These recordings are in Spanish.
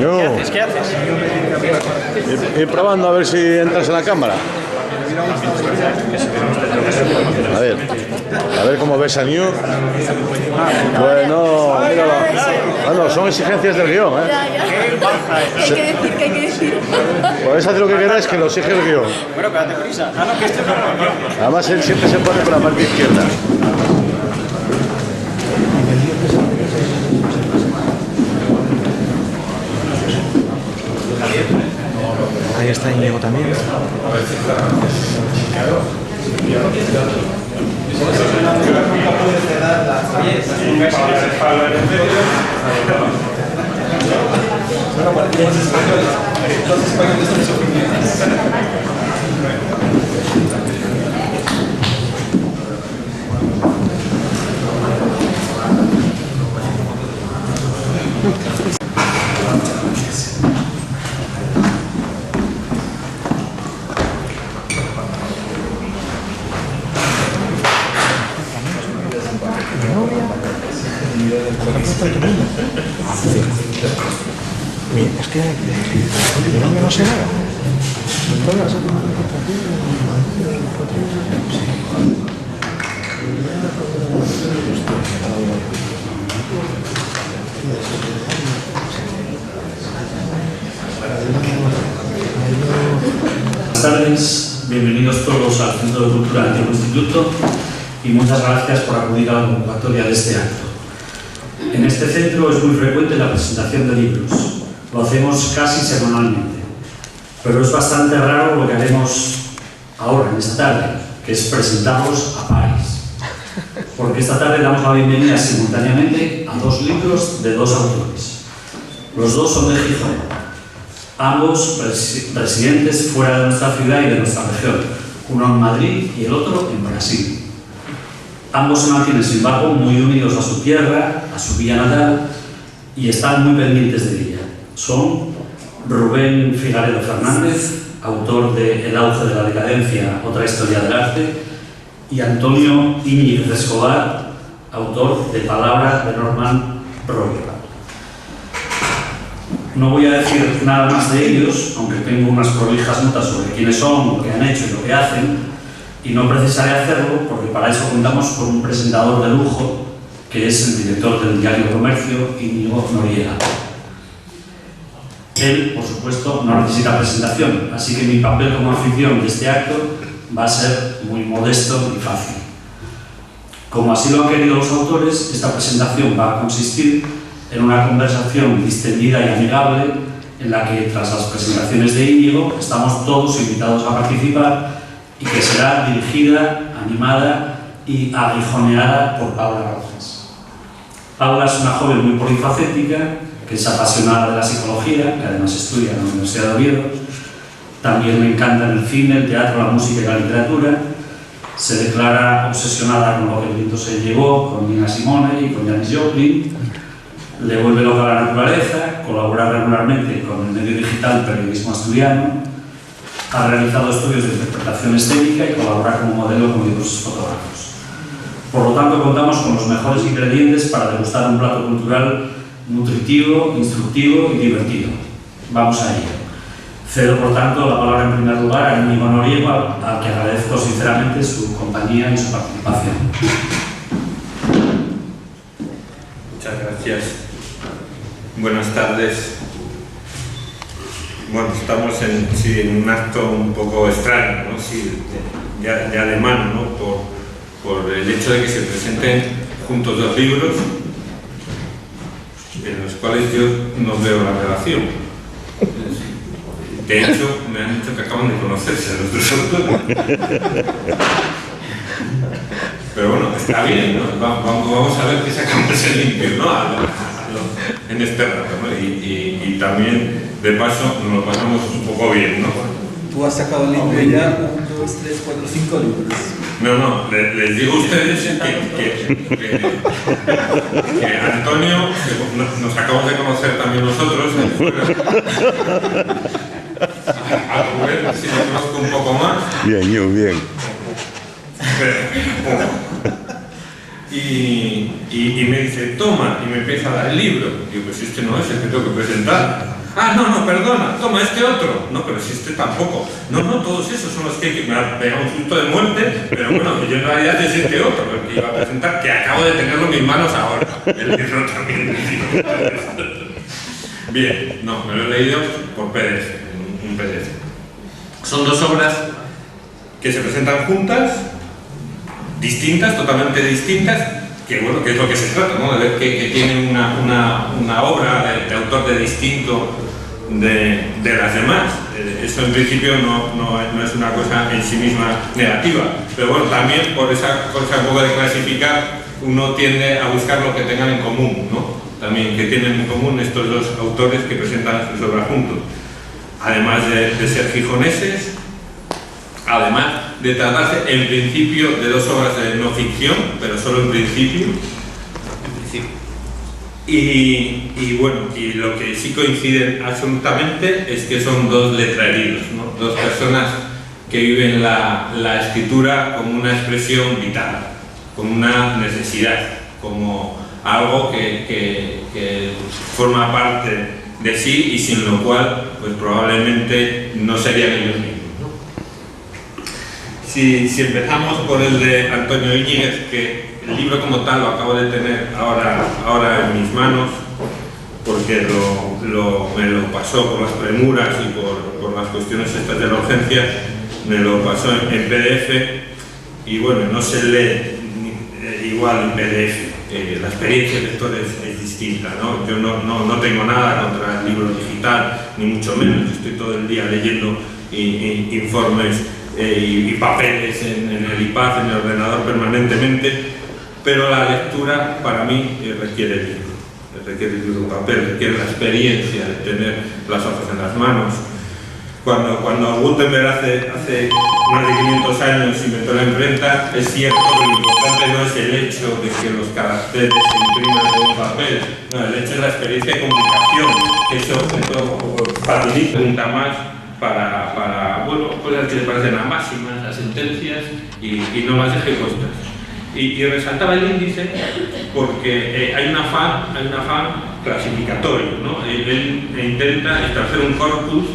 ¿Qué haces? ¿Qué haces? Ir probando a ver si entras en la cámara. A ver cómo ves a New. Bueno, míralo. Bueno, son exigencias del guión, ¿eh? ¿Qué hay que decir? ¿Qué hay que decir? Podéis hacer lo que queráis, que lo exige el guión. Bueno, date prisa. Ah, no, que este no. Además, él siempre se pone por la parte izquierda. Ahí está Íñigo también. Es que de novia no sé nada. Buenas tardes, bienvenidos todos al Centro de Cultura Antiguo Instituto y muchas gracias por acudir a la convocatoria de este acto. En este centro es muy frecuente la presentación de libros, lo hacemos casi semanalmente, pero es bastante raro lo que haremos ahora, en esta tarde, que es presentarlos a pares, porque esta tarde damos la bienvenida simultáneamente a dos libros de dos autores. Los dos son de Gijón, ambos residentes fuera de nuestra ciudad y de nuestra región, uno en Madrid y el otro en Brasil. Ambos se mantienen, sin embargo, muy unidos a su tierra, a su villa natal, y están muy pendientes de ella. Son Rubén Figaredo Fernández, autor de El auge de la decadencia, otra historia del arte, y Antonio Íñiguez Escobar, autor de Palabra de Norman Royo. No voy a decir nada más de ellos, aunque tengo unas prolijas notas sobre quiénes son, lo que han hecho y lo que hacen, y no precisaré hacerlo porque para eso contamos con un presentador de lujo, que es el director del diario Comercio, Íñigo Noriega. Él, por supuesto, no necesita presentación, así que mi papel como anfitrión de este acto va a ser muy modesto y fácil. Como así lo han querido los autores, esta presentación va a consistir en una conversación distendida y amigable en la que, tras las presentaciones de Íñigo, estamos todos invitados a participar y que será dirigida, animada y aguijoneada por Paula Rojas. Paula es una joven muy polifacética, que es apasionada de la psicología, que además estudia en la Universidad de Oviedo. También le encantan el cine, el teatro, la música y la literatura. Se declara obsesionada con lo que el viento se llevó, con Nina Simone y con Janis Joplin. Le vuelve loca la naturaleza, colabora regularmente con el medio digital Periodismo Asturiano. Ha realizado estudios de interpretación escénica y colabora como modelo con diversos fotógrafos. Por lo tanto, contamos con los mejores ingredientes para degustar un plato cultural nutritivo, instructivo y divertido. Vamos a ello. Cedo, por tanto, la palabra en primer lugar a Íñigo Noriega, al que agradezco sinceramente su compañía y su participación. Muchas gracias. Buenas tardes. Bueno, estamos en un acto un poco extraño, ¿no? Sí, ya de mano, ¿no? Por el hecho de que se presenten juntos dos libros en los cuales yo no veo la relación. De hecho, me han dicho que acaban de conocerse los dos autores. Pero bueno, está bien, ¿no? Vamos a ver que sacamos el limpio, ¿no? En este rato, ¿no? Y también, de paso, nos lo pasamos un poco bien, ¿no? Tú has sacado el libro ya 1, 2, 3, 4, 5 libros. No, les digo a ustedes que Antonio, que nos acabamos de conocer también nosotros, a Rubén, si lo conozco un poco más. Bien, bien. Y me dice, toma, y me empieza a dar el libro. Digo, pues este no es el que tengo que presentar. Ah, no, perdona, toma este otro. No, pero si este tampoco. No, todos esos son los que me ha pegado un susto de muerte, pero bueno, que yo en realidad es este otro, el que iba a presentar, que acabo de tenerlo en mis manos ahora. El libro también. Bien, no, me lo he leído por PDF, un PDF. Son dos obras que se presentan juntas, distintas, totalmente distintas, que bueno, que es lo que se trata, ¿no? De ver que tienen una obra de autor de distinto de las demás. Eso en principio no es una cosa en sí misma negativa, pero bueno, también por esa cosa un poco de clasificar, uno tiende a buscar lo que tengan en común, ¿no? También que tienen en común estos dos autores que presentan sus obras juntos. Además de ser gijoneses, además de tratarse en principio de dos obras de no ficción, pero solo en principio. Y bueno, y lo que sí coinciden absolutamente es que son dos letraheridos, ¿no? Dos personas que viven la escritura como una expresión vital, como una necesidad, como algo que forma parte de sí y sin lo cual pues probablemente no serían ellos mismos. Si empezamos por el de Antonio Íñiguez, que el libro como tal lo acabo de tener ahora en mis manos, porque me lo pasó por las premuras y por las cuestiones estas de la urgencia, me lo pasó en PDF, y bueno, no se lee igual en PDF. La experiencia de lector es distinta, ¿no? Yo no tengo nada contra el libro digital, ni mucho menos. Estoy todo el día leyendo informes y papeles en el iPad, en el ordenador permanentemente, pero la lectura para mí requiere el libro en papel, requiere la experiencia de tener las hojas en las manos. Cuando Gutenberg hace más de 500 años inventó la imprenta, es cierto que lo importante no es el hecho de que los caracteres se impriman en un papel, no, el hecho es la experiencia de comunicación, que eso facilita más para bueno, cosas que le parecen a máximas, a sentencias y no las deje puestas. Y resaltaba el índice porque hay un afán clasificatorio, ¿no? Él intenta establecer un corpus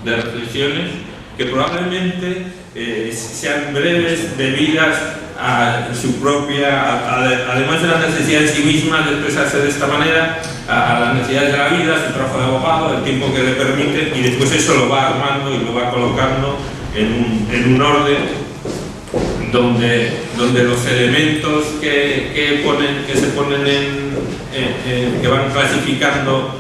de reflexiones que probablemente sean breves, debidas a su propia, además de las necesidades en sí mismas de expresarse de esta manera, a las necesidades de la vida, su trabajo de abogado, el tiempo que le permite, y después eso lo va armando y lo va colocando en un orden donde los elementos que se ponen que van clasificando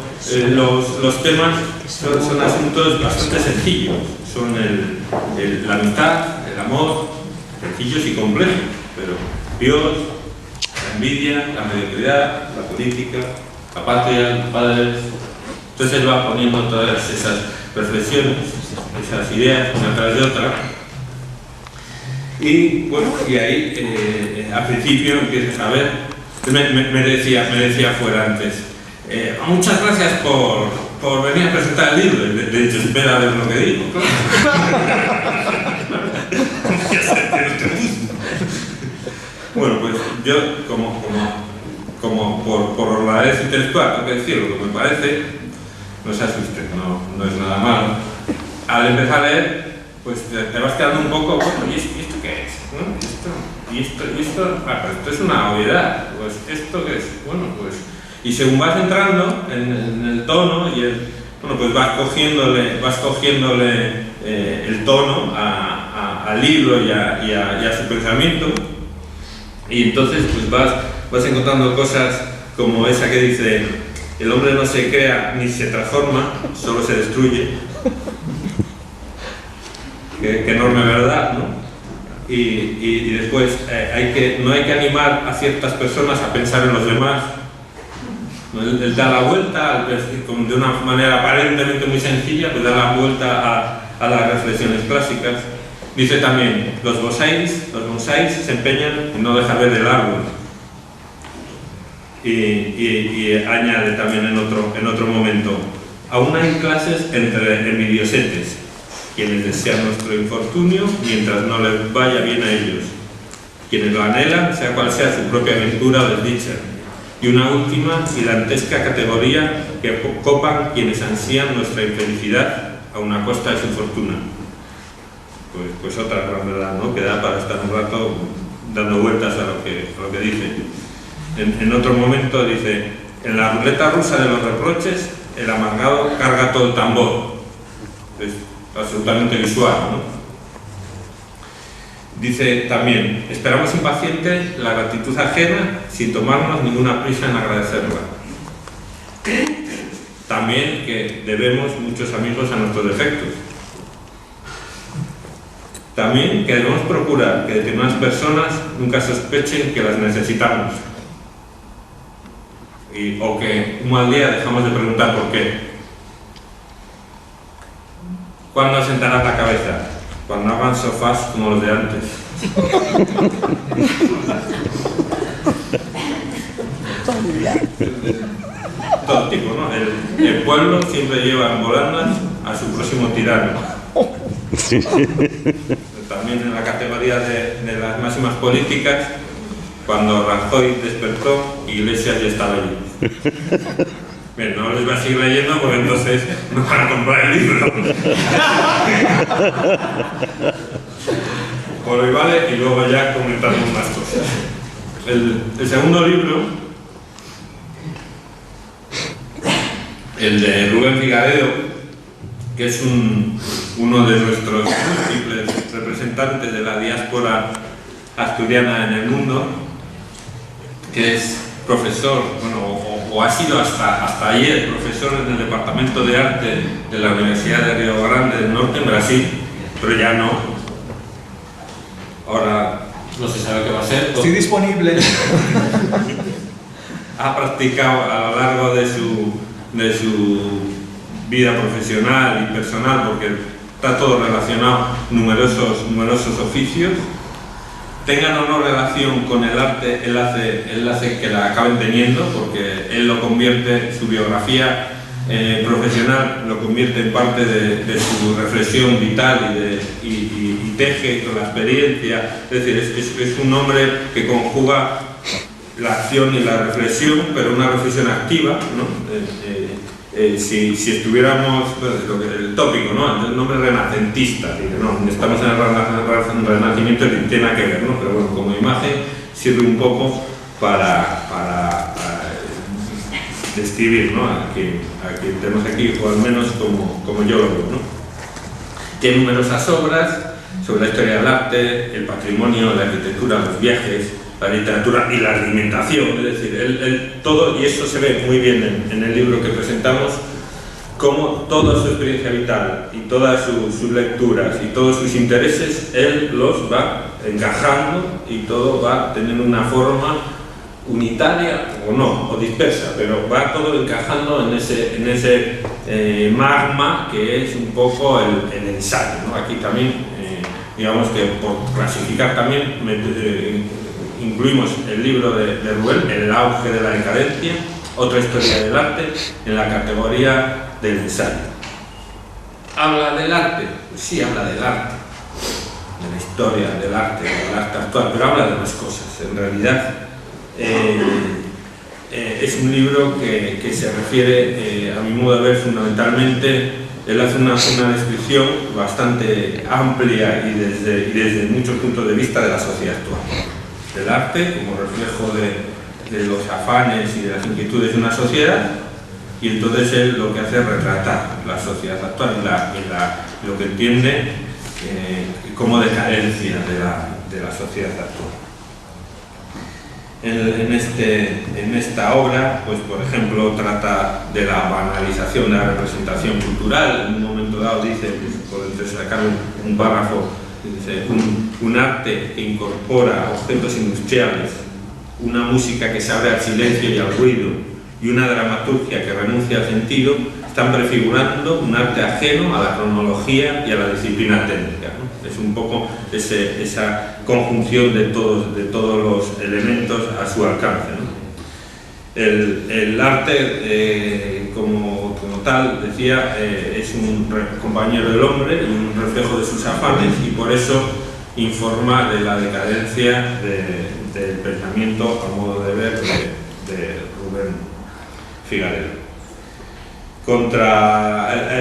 los temas son asuntos bastante sencillos, son la amistad, el amor, sencillos y complejos, pero Dios, la envidia, la mediocridad, la política, la patria, los padres. Entonces él va poniendo todas esas reflexiones, esas ideas, una tras de otra. Y bueno, y ahí al principio empiezas a ver, me decía fuera antes, muchas gracias por venir a presentar el libro. De hecho, espera a ver lo que digo. Bueno, pues yo como por honradez intelectual, tengo que decir lo que me parece, no se asusten, no es nada malo. Al empezar a leer, pues te vas quedando un poco, bueno, ¿y esto qué es? ¿No? ¿Y esto? Ah, pues esto es una obviedad. Pues ¿esto qué es? Bueno, pues... Y según vas entrando en el tono, bueno, pues vas cogiéndole el tono al libro y a su pensamiento, y entonces pues vas encontrando cosas como esa que dice: el hombre no se crea ni se transforma, solo se destruye. Qué enorme verdad, ¿no? Y después no hay que animar a ciertas personas a pensar en los demás. Él da la vuelta, de una manera aparentemente muy sencilla, pues da la vuelta a las reflexiones clásicas. Dice también: los bonsáis se empeñan en no dejar ver el árbol. Y añade también en otro momento: aún hay clases entre envidiosetes, quienes desean nuestro infortunio mientras no les vaya bien a ellos, quienes lo anhelan, sea cual sea su propia aventura o desdicha, y una última y dantesca categoría que copan quienes ansían nuestra infelicidad a una costa de su fortuna. Pues otra gran verdad, ¿no?, que da para estar un rato dando vueltas a lo que dice. En otro momento dice: en la ruleta rusa de los reproches, el amargado carga todo el tambor. Es absolutamente visual, ¿no? Dice también: esperamos impacientes la gratitud ajena sin tomarnos ninguna prisa en agradecerla. También que debemos muchos amigos a nuestros defectos. También que debemos procurar que determinadas personas nunca sospechen que las necesitamos. O que un mal día dejamos de preguntar por qué. ¿Cuándo asentarás la cabeza? Cuando hagan sofás como los de antes. Todo tipo, ¿no? El pueblo siempre lleva en volandas a su próximo tirano. También en la categoría de las máximas políticas, cuando Rajoy despertó, Iglesias ya estaba allí. Bien, no les voy a seguir leyendo porque entonces no van a comprar el libro. Por hoy vale, y luego ya comentamos más cosas. El segundo libro, el de Rubén Figaredo, que es uno de nuestros múltiples representantes de la diáspora asturiana en el mundo, que es profesor, bueno, o ha sido hasta ayer profesor en el Departamento de Arte de la Universidad de Río Grande del Norte, en Brasil, pero ya no. Ahora no se sabe qué va a ser. Estoy disponible. Ha practicado a lo largo de su vida profesional y personal, porque está todo relacionado, numerosos oficios. Tengan o no relación con el arte, él hace que la acaben teniendo, porque él lo convierte, su biografía profesional lo convierte en parte de su reflexión vital y teje con la experiencia. Es decir, es un hombre que conjuga la acción y la reflexión, pero una reflexión activa, ¿no? Si estuviéramos, el tópico, ¿no?, el nombre renacentista, no, estamos en el Renacimiento, no tiene nada que ver, ¿no?, pero bueno, como imagen sirve un poco para describir, ¿no?, a quien tenemos aquí, o al menos como yo lo veo, ¿no? Tiene numerosas obras sobre la historia del arte, el patrimonio, la arquitectura, los viajes, la literatura y la alimentación. Es decir, todo, y eso se ve muy bien en el libro que presentamos, cómo toda su experiencia vital y todas sus lecturas y todos sus intereses, él los va encajando y todo va teniendo una forma unitaria o no, o dispersa, pero va todo encajando en ese magma que es un poco el ensayo, ¿no? Aquí también, digamos que por clasificar también, incluimos el libro de Rubén, El auge de la decadencia, otra historia del arte, en la categoría del ensayo. ¿Habla del arte? Pues sí, habla del arte, de la historia del arte actual, pero habla de más cosas. En realidad, es un libro que se refiere, a mi modo de ver, fundamentalmente, él hace una descripción bastante amplia y desde muchos puntos de vista de la sociedad actual. Del arte como reflejo de los afanes y de las inquietudes de una sociedad, y entonces él lo que hace es retratar la sociedad actual y lo que entiende como decadencia de la sociedad actual. En esta obra, pues por ejemplo, trata de la banalización de la representación cultural. En un momento dado dice, pues, por sacar un párrafo, dice, un arte que incorpora objetos industriales, una música que se abre al silencio y al ruido, y una dramaturgia que renuncia al sentido, están prefigurando un arte ajeno a la cronología y a la disciplina técnica, ¿no? Es un poco esa conjunción de todos los elementos a su alcance, ¿no? El arte, como tal, decía, es un compañero del hombre y un reflejo de sus afanes, y por eso informa de la decadencia del pensamiento, a modo de ver, de Figarelo.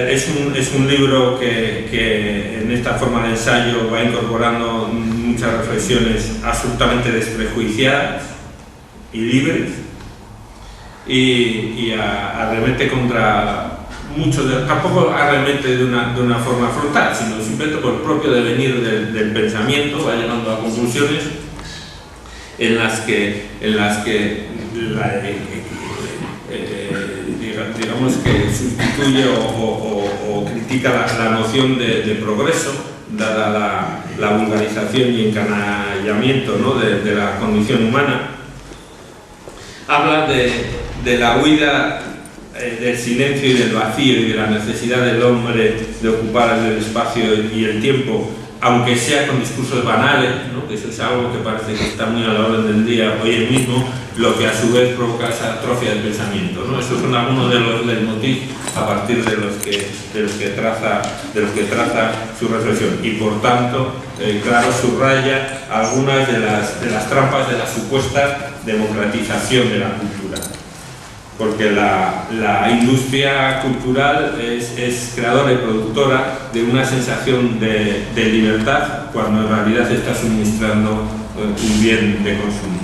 Es un libro que en esta forma de ensayo va incorporando muchas reflexiones absolutamente desprejuiciadas y libres, y arremete contra muchos, tampoco arremete de una forma frontal, sino simplemente por el propio devenir del pensamiento va llegando a conclusiones en las que digamos que sustituye o critica la noción de progreso, dada la vulgarización y encanallamiento, ¿no?, de la condición humana. Habla de la huida del silencio y del vacío y de la necesidad del hombre de ocupar el espacio y el tiempo, aunque sea con discursos banales, ¿no?, que eso es algo que parece que está muy a la orden del día hoy mismo, lo que a su vez provoca esa atrofia del pensamiento, ¿no? Esos son algunos de los leitmotiv a partir de los que traza su reflexión, y por tanto, claro, subraya algunas de las trampas de la supuesta democratización de la cultura, porque la industria cultural es creadora y productora de una sensación de libertad, cuando en realidad está suministrando un bien de consumo.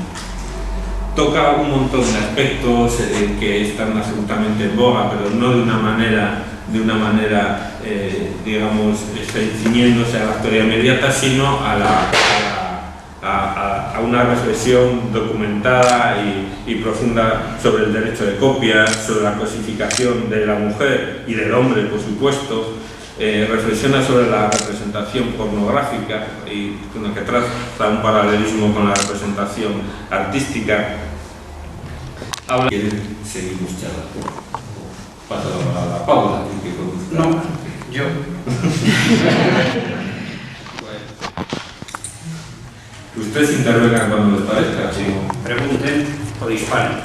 Toca un montón de aspectos que están absolutamente en boga, pero no de una manera digamos, ciñéndose a la actualidad inmediata, sino a una reflexión documentada y profunda sobre el derecho de copia, sobre la cosificación de la mujer y del hombre, por supuesto. Reflexiona sobre la representación pornográfica y con lo que traza un paralelismo con la representación artística. Habla. Seguimos charlando. Paso la palabra a Paula. No, yo. Ustedes intervengan cuando les parezca. Sí, pregunten o disparen.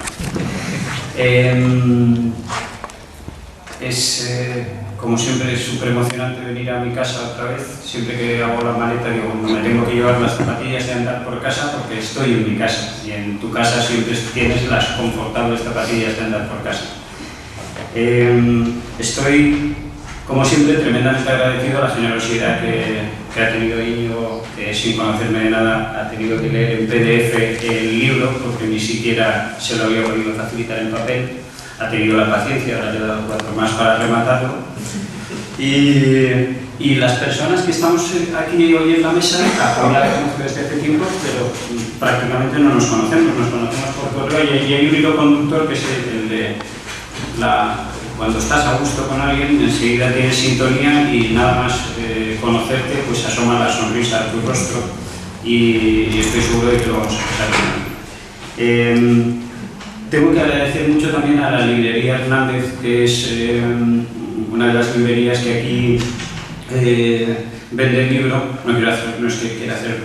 Como siempre, es súper emocionante venir a mi casa otra vez. Siempre que hago la maleta digo, no me tengo que llevar las zapatillas de andar por casa porque estoy en mi casa. Y en tu casa siempre tienes las confortables zapatillas de andar por casa. Estoy, como siempre, tremendamente agradecido a la generosidad que ha tenido Íñigo, que sin conocerme de nada ha tenido que leer en PDF el libro, porque ni siquiera se lo había podido facilitar en papel. Ha tenido la paciencia, ahora le he dado 4 más para rematarlo. Y las personas que estamos aquí hoy en la mesa, a Paula la conozco desde hace tiempo, pero prácticamente no nos conocemos por correo, y hay un hilo conductor que es el de cuando estás a gusto con alguien, enseguida tienes sintonía y nada más conocerte, pues asoma la sonrisa a tu rostro, y estoy seguro de que lo vamos a pasar bien. Tengo que agradecer mucho también a la librería Hernández, que es una de las librerías que aquí vende el libro. No es que quiera hacer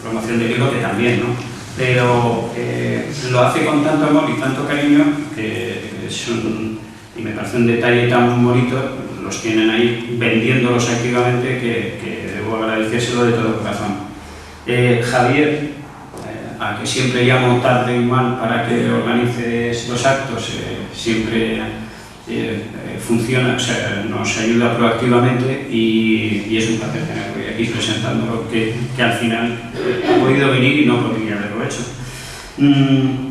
promoción del libro, que también, ¿no? Pero lo hace con tanto amor y tanto cariño y me parece un detalle tan bonito. Los tienen ahí vendiéndolos activamente, que debo agradecérselo de todo corazón. Javier, a que siempre llamo tarde y mal para que organices los actos, siempre funciona, o sea, nos ayuda proactivamente, y es un placer tenerlo hoy aquí presentándolo, que al final ha podido venir y no podría haberlo hecho.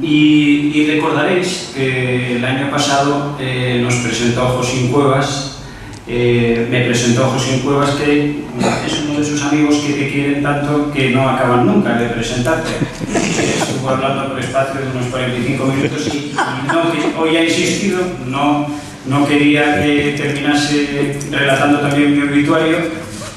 Y recordaréis que el año pasado nos presentó Josín Cuevas. Me presentó José Cuevas, que es uno de esos amigos que te quieren tanto que no acaban nunca de presentarte. Estuvo hablando por espacio de unos 45 minutos y hoy ha insistido, no quería que terminase relatando también mi obituario,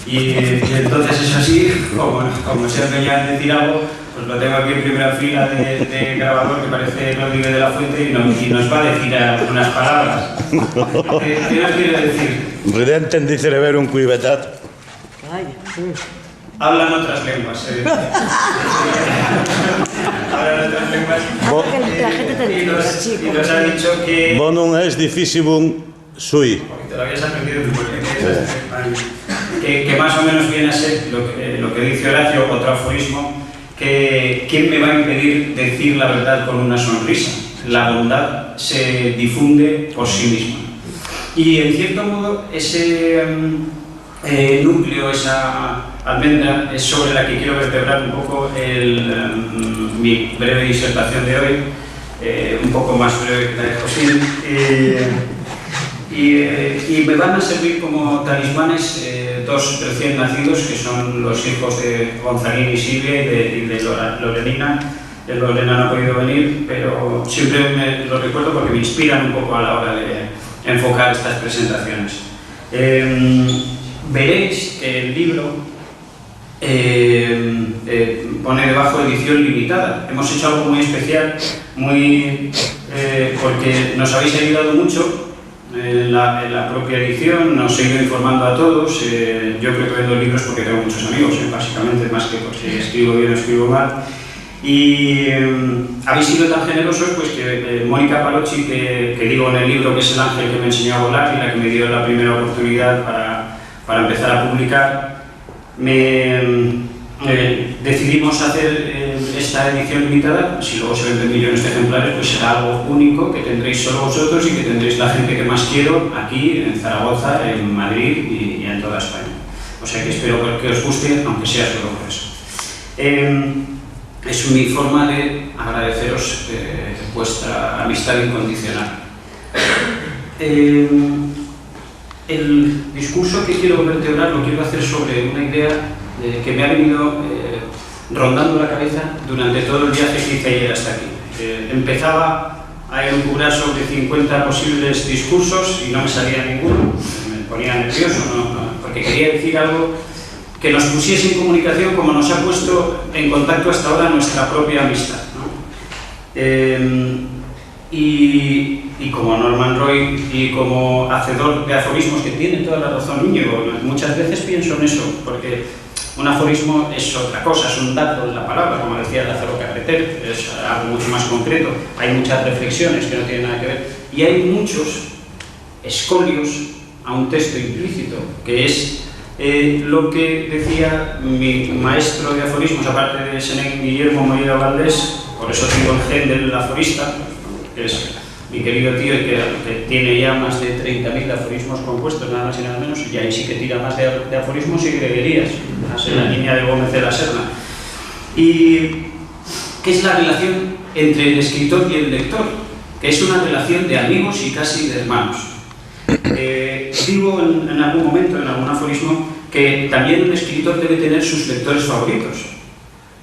y entonces es así, como se ha empeñado en decir algo, pues lo tengo aquí en primera fila de grabador, que parece Rodríguez de la Fuente, y nos va a decir unas palabras. ¿Qué nos quiere decir? Redenten dice ver un cuivetat. Hablan otras lenguas. Hablan otras lenguas. Y nos ha dicho que... Bonum es difficibum sui. Te lo habías aprendido que más o menos viene a ser lo que dice Horacio, otro aforismo, que ¿quién me va a impedir decir la verdad con una sonrisa? La bondad tal, se difunde por sí misma. Y en cierto modo ese núcleo, esa almendra, es sobre la que quiero vertebrar un poco mi breve disertación de hoy, un poco más breve que la de Josín. Y me van a servir como talismanes dos recién nacidos, que son los hijos de Gonzalín y Silvia y de Lorenina. Lorena no ha podido venir, pero siempre me lo recuerdo porque me inspiran un poco a la hora de enfocar estas presentaciones. Veréis que el libro pone debajo edición limitada. Hemos hecho algo muy especial, porque nos habéis ayudado mucho en la propia edición, nos he ido informando a todos. Yo creo que vendo libros porque tengo muchos amigos, básicamente, más que por si escribo bien o escribo mal. Y habéis sido tan generosos pues que Mónica Palocci, que digo en el libro que es el ángel que me enseñó a volar y la que me dio la primera oportunidad para empezar a publicar, decidimos hacer esta edición limitada. Si luego se venden millones de ejemplares, pues será algo único que tendréis solo vosotros y que tendréis la gente que más quiero aquí en Zaragoza, en Madrid y en toda España. O sea que espero que os guste, aunque sea solo por eso. Es mi forma de agradeceros vuestra amistad incondicional. El discurso que quiero vertebrar lo quiero hacer sobre una idea que me ha venido rondando la cabeza durante todo el viaje que hice ayer hasta aquí. Empezaba a elucubrar sobre 50 posibles discursos y no me salía ninguno, me ponía nervioso, porque quería decir algo que nos pusiese en comunicación como nos ha puesto en contacto hasta ahora nuestra propia amistad, ¿no? Y como Norman Roy y como hacedor de aforismos, que tiene toda la razón Íñigo, muchas veces pienso en eso, porque un aforismo es otra cosa, es un dato de la palabra, como decía Lázaro Carreter, es algo mucho más concreto, hay muchas reflexiones que no tienen nada que ver, y hay muchos escolios a un texto implícito, que es lo que decía mi maestro de aforismos, aparte de Senén, Guillermo Moira Valdés, por eso tengo el gen del aforista, que es mi querido tío y que tiene ya más de 30.000 aforismos compuestos, nada más y nada menos, y ahí sí que tira más de aforismos y greguerías, más en la línea de Gómez de la Serna. Y ¿qué es la relación entre el escritor y el lector? Que es una relación de amigos y casi de hermanos. Digo en algún momento, en algún aforismo, que también un escritor debe tener sus lectores favoritos.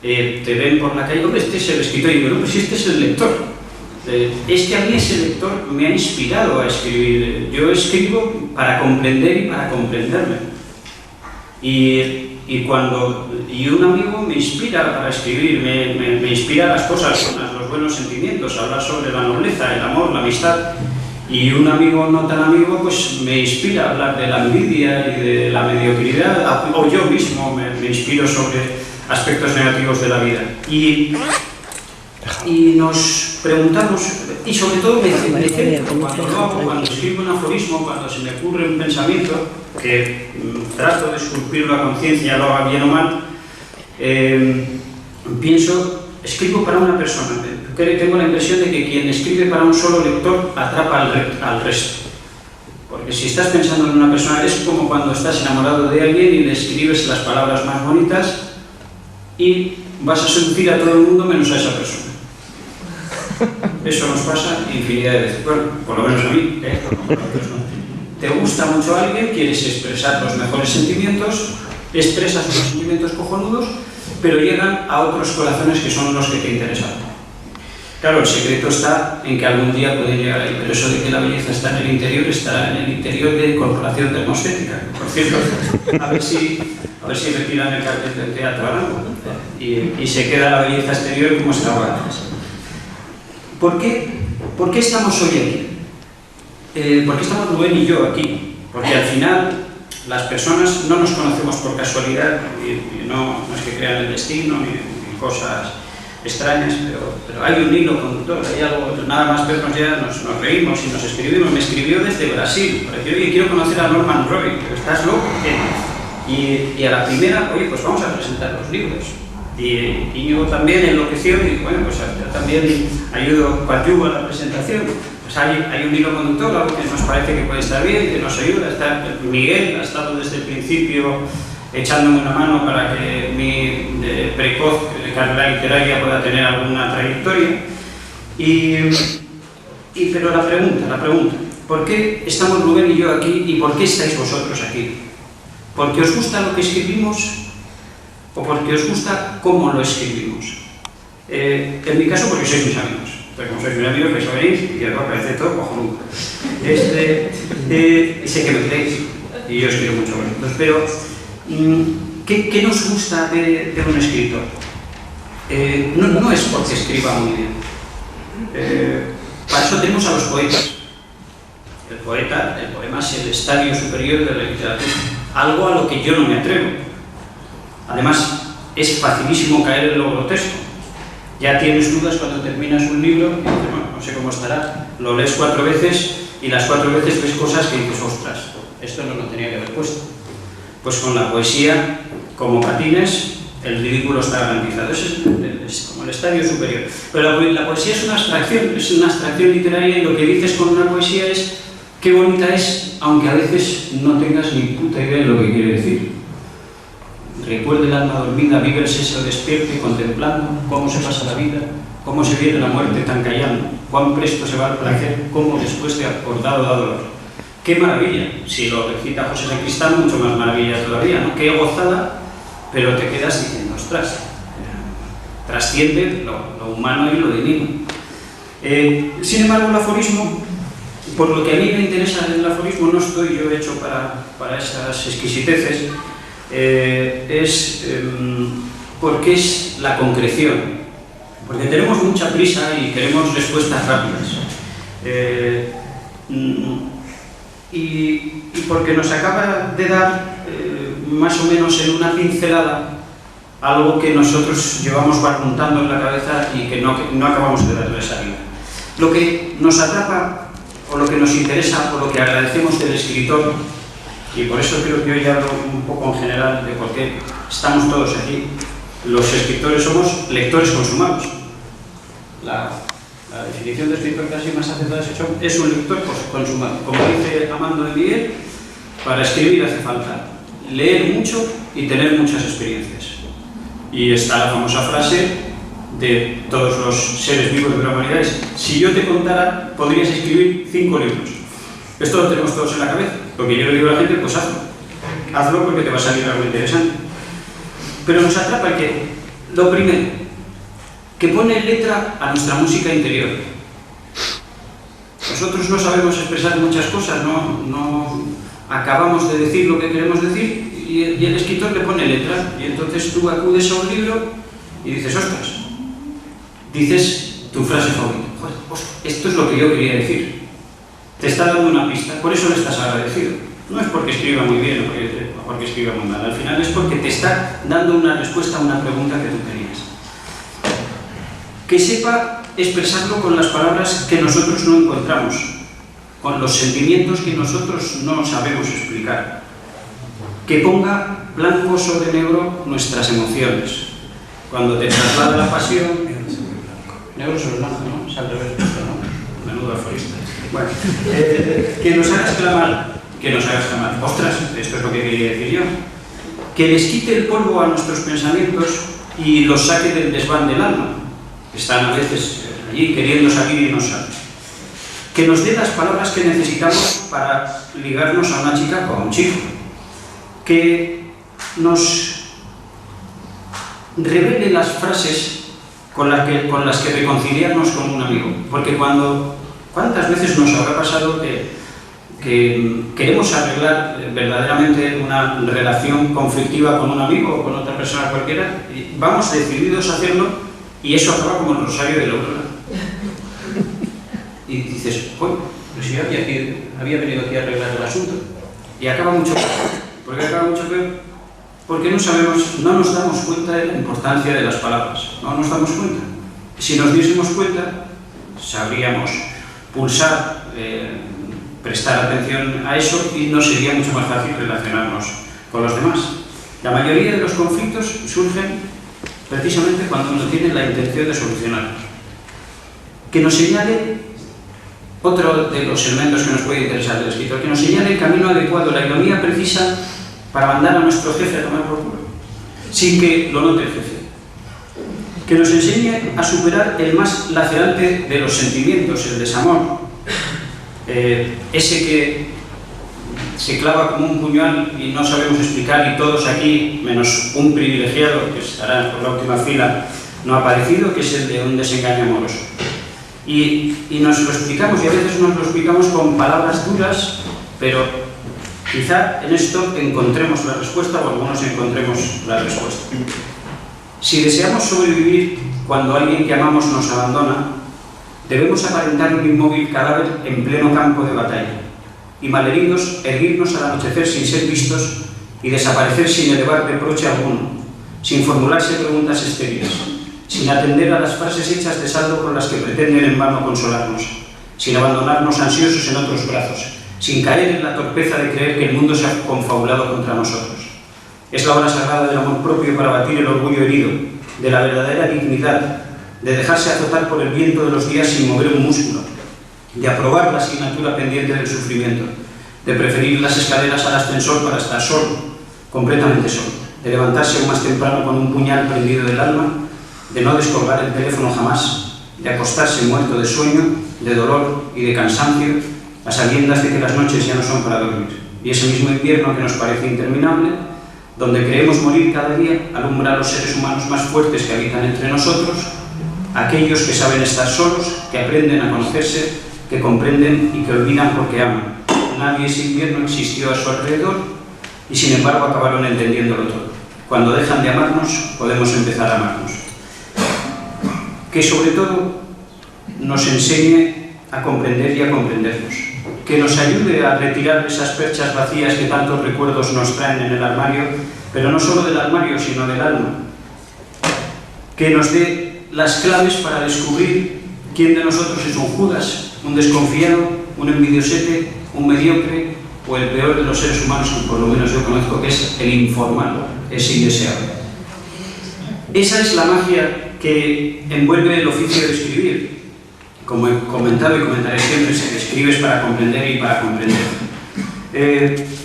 Te ven por la calle, hombre, este es el escritor, y digo, no, pues este es el lector. Es que a mí ese lector me ha inspirado a escribir. Yo escribo para comprender y para comprenderme. Y un amigo me inspira para escribir, me inspira las cosas buenas, los buenos sentimientos, hablar sobre la nobleza, el amor, la amistad. Y un amigo no tan amigo pues me inspira a hablar de la envidia y de la mediocridad, o yo mismo me inspiro sobre aspectos negativos de la vida. Y nos preguntamos, y sobre todo me centro cuando lo hago, cuando escribo un aforismo, cuando se me ocurre un pensamiento, que trato de esculpirlo a conciencia, lo haga bien o mal, escribo para una persona. Tengo la impresión de que quien escribe para un solo lector atrapa al resto. Porque si estás pensando en una persona, es como cuando estás enamorado de alguien y le escribes las palabras más bonitas y vas a seducir a todo el mundo menos a esa persona. Eso nos pasa infinidad de veces. Bueno, por lo menos a mí, te gusta mucho a alguien, quieres expresar los mejores sentimientos, expresas unos sentimientos cojonudos, pero llegan a otros corazones que son los que te interesan. Claro, el secreto está en que algún día puede llegar ahí, pero eso de que la belleza está en el interior, está en el interior de Corporación Termostética. Por cierto, a ver si retiran el cartel del teatro ahora, y se queda la belleza exterior como estaba antes. ¿Por qué estamos hoy aquí? ¿Por qué estamos Rubén y yo aquí? Porque al final las personas no nos conocemos por casualidad, y no es que crean el destino ni cosas extrañas, pero hay un hilo conductor, hay algo, nada más vernos ya nos reímos y nos escribimos. Me escribió desde Brasil, para decir, oye, quiero conocer a Norman Roy, ¿estás loco? Y a la primera, oye, pues vamos a presentar los libros. Y yo también enloqueció y bueno, pues yo también coadyuvo a la presentación. pues hay un hilo conductor, algo que nos parece que puede estar bien, que nos ayuda. Miguel ha estado desde el principio echándome una mano para que mi precoz carrera literaria pueda tener alguna trayectoria. Pero la pregunta, ¿por qué estamos Rubén y yo aquí y por qué estáis vosotros aquí? ¿Porque os gusta lo que escribimos o porque os gusta cómo lo escribimos? En mi caso, porque sois mis amigos. Entonces, como sois mis amigos, vais a venir y os parece todo cojonudo. Sé que me queréis y yo os quiero mucho a vosotros, pero ¿qué nos gusta de un escritor? No es porque escriba muy bien. Para eso tenemos a los poetas. El poema es el estadio superior de la literatura, algo a lo que yo no me atrevo. Además, es facilísimo caer en lo grotesco. Ya tienes dudas cuando terminas un libro y dices, bueno, no sé cómo estará, lo lees 4 veces y las 4 veces ves cosas que dices, ostras, esto no lo tenía que haber puesto. Pues con la poesía, como patines, el ridículo está garantizado. Es como el estadio superior. Pero la poesía es una abstracción literaria, y lo que dices con una poesía es qué bonita es, aunque a veces no tengas ni puta idea de lo que quiere decir. Recuerde el alma dormida, vive el seso despierto contemplando cómo se pasa la vida, cómo se viene la muerte tan callando, cuán presto se va el placer, cómo después de acordado da dolor. ¡Qué maravilla! Si lo recita José Sacristán, mucho más maravilla todavía, ¿no? ¡Qué gozada! Pero te quedas diciendo, ostras, trasciende lo humano y lo divino. Sin embargo, el aforismo, por lo que a mí me interesa el aforismo, no estoy yo hecho para esas exquisiteces, porque es la concreción. Porque tenemos mucha prisa y queremos respuestas rápidas. Y porque nos acaba de dar, más o menos en una pincelada, algo que nosotros llevamos barruntando en la cabeza y que no acabamos de darle salida. Lo que nos atrapa, o lo que nos interesa, o lo que agradecemos del escritor, y por eso creo que hoy hablo un poco en general de por qué estamos todos aquí. Los escritores somos lectores consumados. La definición de escritor casi más acertada es un lector consumado. Como dice Amando de Miguel, para escribir hace falta leer mucho y tener muchas experiencias. Y está la famosa frase de todos los seres vivos de la humanidad: si yo te contara, podrías escribir 5 libros. Esto lo tenemos todos en la cabeza. Lo que yo le digo a la gente, pues hazlo. Hazlo porque te va a salir algo interesante. Pero nos atrapa el que, lo primero, que pone letra a nuestra música interior. Nosotros no sabemos expresar muchas cosas, no acabamos de decir lo que queremos decir, y el escritor le pone letra, y entonces tú acudes a un libro y dices, ostras, dices tu frase favorita. Joder, esto es lo que yo quería decir. Te está dando una pista, por eso le estás agradecido. No es porque escriba muy bien o porque escriba muy mal, al final es porque te está dando una respuesta a una pregunta que tú tenías. Que sepa expresarlo con las palabras que nosotros no encontramos, con los sentimientos que nosotros no sabemos explicar. Que ponga blanco sobre negro nuestras emociones. Cuando te traslada la pasión, negro sobre blanco, ¿no? Es al revés, ¿no? Menudo aforista. Bueno, que nos haga exclamar, ostras, esto es lo que quería decir yo. Que les quite el polvo a nuestros pensamientos y los saque del desván del alma. Están a veces allí queriendo salir y no salen. Que nos dé las palabras que necesitamos para ligarnos a una chica o a un chico. Que nos revele las frases con las que reconciliarnos con un amigo. Porque ¿cuántas veces nos habrá pasado que queremos arreglar verdaderamente una relación conflictiva con un amigo o con otra persona cualquiera, y vamos decididos a hacerlo, y eso acaba como el rosario de la aurora? Y dices, bueno, pero si yo había venido aquí a arreglar el asunto, y acaba mucho peor. ¿Por qué acaba mucho peor? Porque no nos damos cuenta de la importancia de las palabras, no nos damos cuenta. Si nos diésemos cuenta, sabríamos pulsar, prestar atención a eso, y nos sería mucho más fácil relacionarnos con los demás. La mayoría de los conflictos surgen precisamente cuando uno tiene la intención de solucionarlos. Que nos señale otro de los elementos que nos puede interesar del escritor, que nos señale el camino adecuado, la ironía precisa para mandar a nuestro jefe a tomar por culo, sin que lo note el jefe. Que nos enseñe a superar el más lacerante de los sentimientos, el desamor. Ese que se clava como un puñal y no sabemos explicar, y todos aquí, menos un privilegiado que estará por la última fila, no ha aparecido, que es el de un desengaño amoroso. Y nos lo explicamos, y a veces nos lo explicamos con palabras duras, pero quizá en esto encontremos la respuesta, o algunos encontremos la respuesta. Si deseamos sobrevivir cuando alguien que amamos nos abandona, debemos aparentar un inmóvil cadáver en pleno campo de batalla, y malheridos, erguirnos al anochecer sin ser vistos y desaparecer sin elevar reproche alguno, sin formularse preguntas estériles, sin atender a las frases hechas de saldo con las que pretenden en vano consolarnos, sin abandonarnos ansiosos en otros brazos, sin caer en la torpeza de creer que el mundo se ha confabulado contra nosotros. Es la hora sagrada del amor propio para batir el orgullo herido, de la verdadera dignidad, de dejarse azotar por el viento de los días sin mover un músculo, de aprobar la asignatura pendiente del sufrimiento, de preferir las escaleras al ascensor para estar solo, completamente solo, de levantarse aún más temprano con un puñal prendido del alma, de no descolgar el teléfono jamás, de acostarse muerto de sueño, de dolor y de cansancio, a sabiendas de que las noches ya no son para dormir. Y ese mismo invierno que nos parece interminable, donde creemos morir cada día, alumbra a los seres humanos más fuertes que habitan entre nosotros, aquellos que saben estar solos, que aprenden a conocerse, que comprenden y que olvidan porque aman. Nadie ese invierno existió a su alrededor y sin embargo acabaron entendiéndolo todo. Cuando dejan de amarnos, podemos empezar a amarnos. Que sobre todo nos enseñe a comprender y a comprendernos. Que nos ayude a retirar esas perchas vacías que tantos recuerdos nos traen en el armario, pero no solo del armario, sino del alma. Que nos dé las claves para descubrir quién de nosotros es un Judas, un desconfiado, un envidiosete, un mediocre o el peor de los seres humanos que por lo menos yo conozco, que es el informal, ese indeseable. Esa es la magia que envuelve el oficio de escribir. Como he comentado y comentaré siempre, escribes para comprender y para comprender.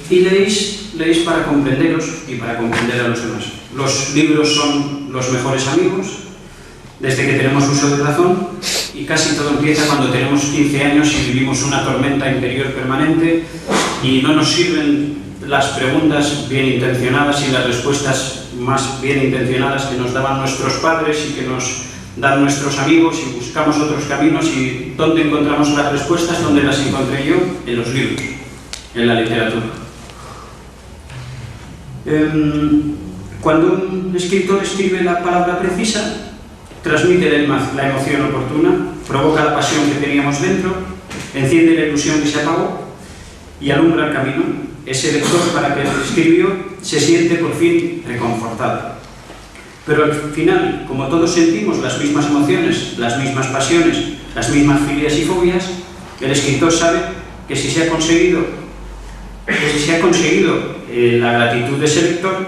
Y leéis para comprenderos y para comprender a los demás. Los libros son los mejores amigos desde que tenemos uso de razón, y casi todo empieza cuando tenemos 15 años y vivimos una tormenta interior permanente y no nos sirven las preguntas bien intencionadas y las respuestas más bien intencionadas que nos daban nuestros padres y que nos dan nuestros amigos, y buscamos otros caminos. ¿Y dónde encontramos las respuestas? ¿Dónde las encontré yo? En los libros, en la literatura. Cuando un escritor escribe la palabra precisa, transmite la emoción oportuna, provoca la pasión que teníamos dentro, enciende la ilusión que se apagó y alumbra el camino. Ese lector para que lo escribió se siente por fin reconfortado. Pero al final, como todos sentimos las mismas emociones, las mismas pasiones, las mismas filias y fobias, el escritor sabe que si se ha conseguido la gratitud de ese lector,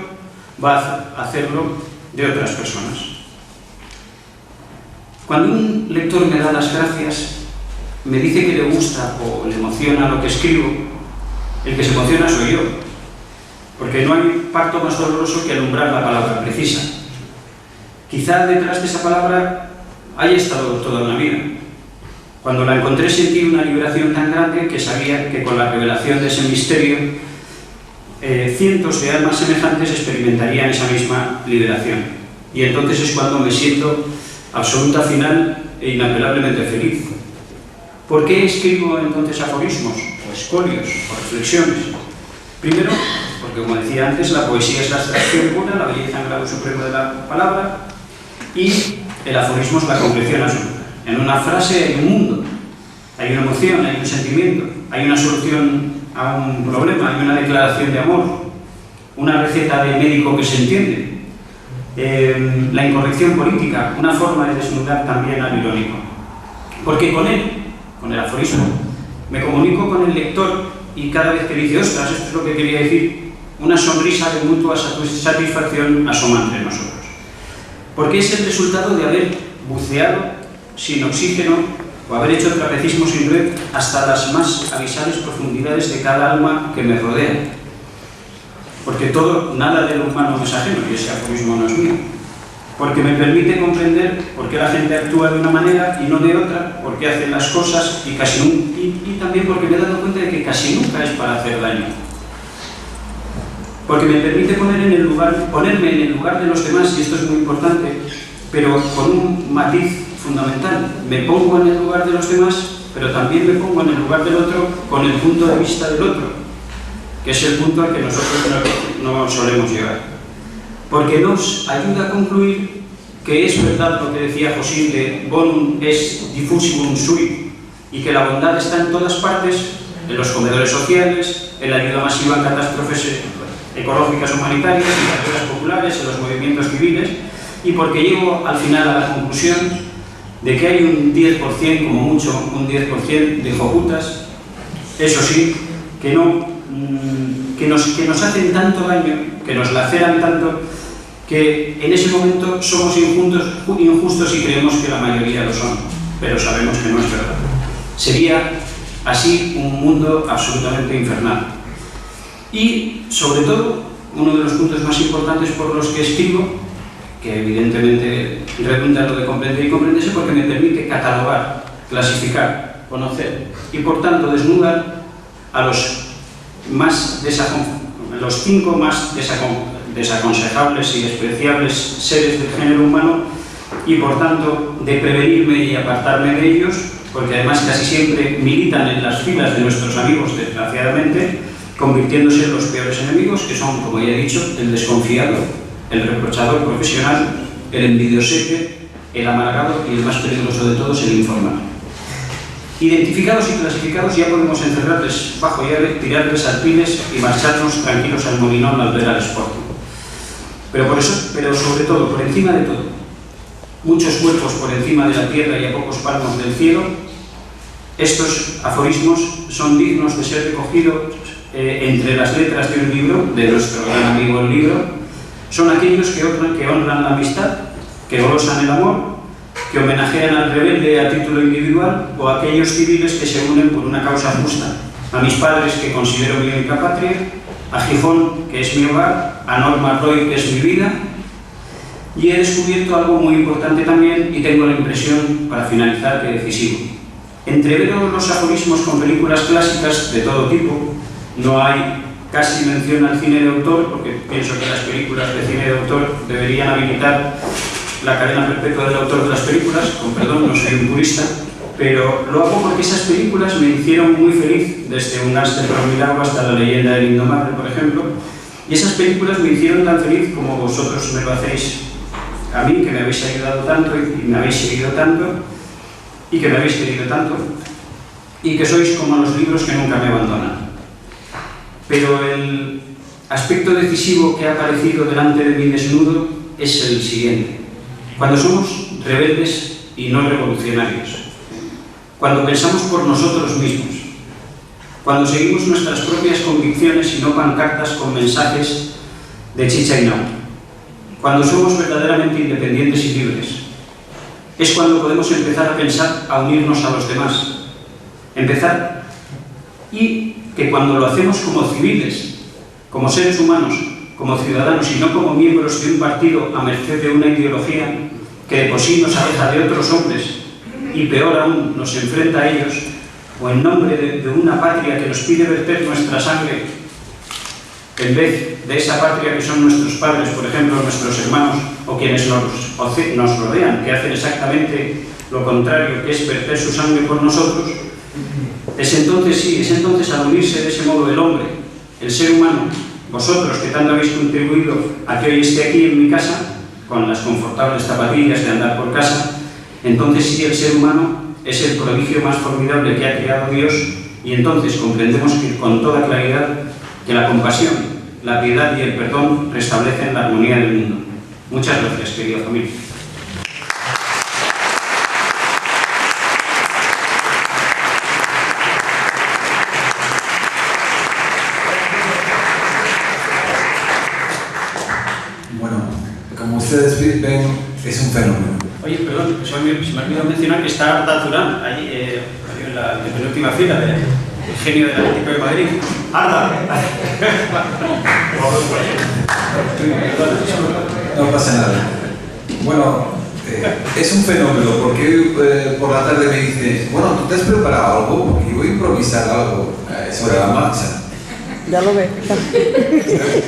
va a hacerlo de otras personas. Cuando un lector me da las gracias, me dice que le gusta o le emociona lo que escribo, el que se emociona soy yo, porque no hay parto más doloroso que alumbrar la palabra precisa. Quizá detrás de esa palabra haya estado toda una vida. Cuando la encontré sentí una liberación tan grande que sabía que con la revelación de ese misterio cientos de almas semejantes experimentarían esa misma liberación. Y entonces es cuando me siento absoluta, final e inapelablemente feliz. ¿Por qué escribo entonces aforismos, o escolios, o reflexiones? Primero, porque como decía antes, la poesía es la abstracción pura, la belleza en grado supremo de la palabra, y el aforismo es la concreción absoluta. En una frase hay un mundo, hay una emoción, hay un sentimiento, hay una solución a un problema, hay una declaración de amor, una receta de médico que se entiende, la incorrección política, una forma de desnudar también al irónico. Porque con el aforismo, me comunico con el lector y cada vez que dice, ostras, esto es lo que quería decir, una sonrisa de mutua satisfacción asoma entre nosotros. Porque es el resultado de haber buceado sin oxígeno o haber hecho trapecismo sin red hasta las más abisales profundidades de cada alma que me rodea. Porque nada de lo humano es ajeno, y ese aforismo no es mío. Porque me permite comprender por qué la gente actúa de una manera y no de otra, por qué hacen las cosas y también porque me he dado cuenta de que casi nunca es para hacer daño. Porque me permite ponerme en el lugar de los demás, y esto es muy importante, pero con un matiz fundamental. Me pongo en el lugar de los demás, pero también me pongo en el lugar del otro con el punto de vista del otro, que es el punto al que nosotros no solemos llegar. Porque nos ayuda a concluir que es verdad lo que decía Josín de bonum est diffusivum sui, y que la bondad está en todas partes, en los comedores sociales, en la ayuda masiva en catástrofes ecológicas humanitarias, en las ayudas populares, en los movimientos civiles, y porque llego al final a la conclusión de que hay un 10%, como mucho, un 10% de hijoputas, eso sí, que nos hacen tanto daño, que nos laceran tanto, que en ese momento somos injustos y creemos que la mayoría lo son, pero sabemos que no es verdad. Sería así un mundo absolutamente infernal. Y, sobre todo, uno de los puntos más importantes por los que escribo, que evidentemente redunda en lo de comprender y comprenderse, porque me permite catalogar, clasificar, conocer y, por tanto, desnudar a los 5 más desaconsejables y despreciables seres del género humano, y, por tanto, de prevenirme y apartarme de ellos, porque además casi siempre militan en las filas de nuestros amigos, desgraciadamente, convirtiéndose en los peores enemigos, que son, como ya he dicho, el desconfiado, el reprochador profesional, el envidioseque, el amargado y el más peligroso de todos, el informal. Identificados y clasificados, ya podemos encerrarles bajo llave, tirarles alpines y marcharnos tranquilos al Molinón al ver al Sporting. Pero sobre todo, por encima de todo, muchos cuerpos por encima de la tierra y a pocos palmos del cielo, estos aforismos son dignos de ser recogidos entre las letras de un libro, de nuestro gran amigo el libro. Son aquellos que honran la amistad, que glosan el amor, que homenajean al rebelde a título individual, o aquellos civiles que se unen por una causa justa. A mis padres, que considero mi única patria, a Gijón, que es mi hogar, a Norma Roy, que es mi vida. Y he descubierto algo muy importante también, y tengo la impresión, para finalizar, que decisivo. Entrevero los aforismos con películas clásicas de todo tipo. No hay casi mención al cine de autor, porque pienso que las películas de cine de autor deberían habilitar la cadena perpetua del autor de las películas. Con perdón, no soy un purista, pero lo hago porque esas películas me hicieron muy feliz, desde Un gángster formidable hasta La leyenda del indomable, por ejemplo, y esas películas me hicieron tan feliz como vosotros me lo hacéis a mí, que me habéis ayudado tanto y me habéis seguido tanto y que me habéis querido tanto, y que sois como los libros que nunca me abandonan. Pero el aspecto decisivo que ha aparecido delante de mi desnudo es el siguiente. Cuando somos rebeldes y no revolucionarios, cuando pensamos por nosotros mismos, cuando seguimos nuestras propias convicciones y no pancartas con mensajes de chicha y no, cuando somos verdaderamente independientes y libres, es cuando podemos empezar a pensar a unirnos a los demás. Empezar, y que cuando lo hacemos como civiles, como seres humanos, como ciudadanos y no como miembros de un partido a merced de una ideología que de por sí nos aleja de otros hombres y peor aún nos enfrenta a ellos, o en nombre de una patria que nos pide verter nuestra sangre en vez de esa patria que son nuestros padres, por ejemplo, nuestros hermanos o quienes nos rodean, que hacen exactamente lo contrario, que es verter su sangre por nosotros. Es entonces al unirse de ese modo el hombre, el ser humano, vosotros que tanto habéis contribuido a que hoy esté aquí en mi casa, con las confortables zapatillas de andar por casa, entonces sí el ser humano es el prodigio más formidable que ha creado Dios, y entonces comprendemos con toda claridad que la compasión, la piedad y el perdón restablecen la armonía del mundo. Muchas gracias, querida familia. Bueno, como ustedes ven, es un fenómeno. Oye, perdón, se me ha olvidado mencionar que está Arda Turán, ahí en la penúltima fila, el genio del Atlético de Madrid. ¡Arda! No pasa nada. Bueno, es un fenómeno, porque por la tarde me dice, bueno, ¿tú te has preparado algo? Porque yo voy a improvisar algo sobre la marcha. Ya lo ve.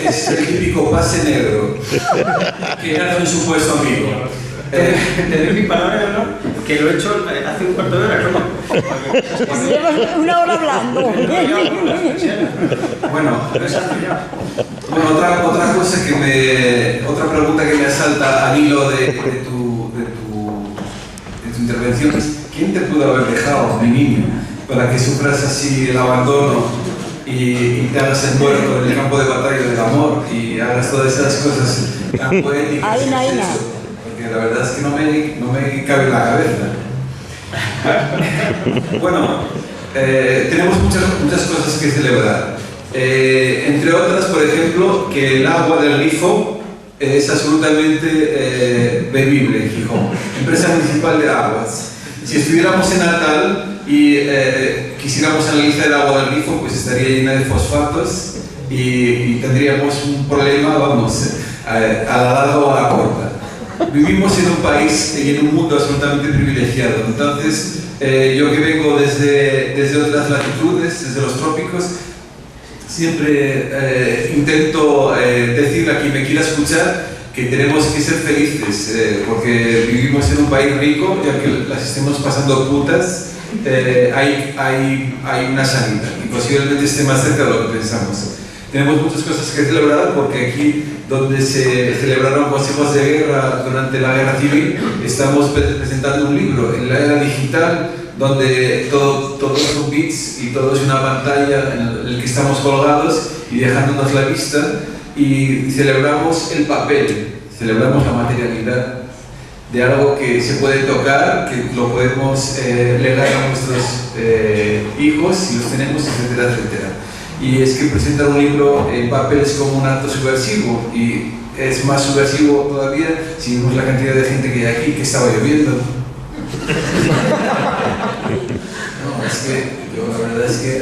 Es el típico pase negro que hace un supuesto amigo. Te doy mi palabra, ¿no? Que lo he hecho hace un cuarto de hora, ¿cómo? Llevas una hora hablando. Bueno, otra cosa otra pregunta que me asalta al hilo de tu intervención es, ¿quién te pudo haber dejado, mi niño, para que sufras así el abandono y te hagas el muerto en el campo de batalla del amor y hagas todas esas cosas tan poéticas? Aina. Porque la verdad es que no me cabe en la cabeza. Bueno, tenemos muchas cosas que celebrar. Entre otras, por ejemplo, que el agua del grifo es absolutamente bebible en Gijón. Empresa Municipal de Aguas. Si estuviéramos en Natal y quisiéramos analizar el agua del grifo, pues estaría llena de fosfatos y tendríamos un problema, vamos, a la larga o a la corta. Vivimos en un país y en un mundo absolutamente privilegiado. Entonces, yo que vengo desde otras latitudes, desde los trópicos, siempre intento decirle a quien me quiera escuchar que tenemos que ser felices, porque vivimos en un país rico y aunque las estemos pasando putas, hay una salida y posiblemente esté más cerca de lo que pensamos. Tenemos muchas cosas que celebrar porque aquí, donde se celebraron consejos de guerra durante la guerra civil, estamos presentando un libro en la era digital donde todo son bits y todo es una pantalla en el que estamos colgados y dejándonos la vista, y celebramos el papel, celebramos la materialidad de algo que se puede tocar, que lo podemos legar a nuestros hijos si los tenemos, etcétera, etcétera. Y es que presentar un libro en papel es como un acto subversivo, y es más subversivo todavía si vemos la cantidad de gente que hay aquí, que estaba lloviendo. No, es que la verdad es que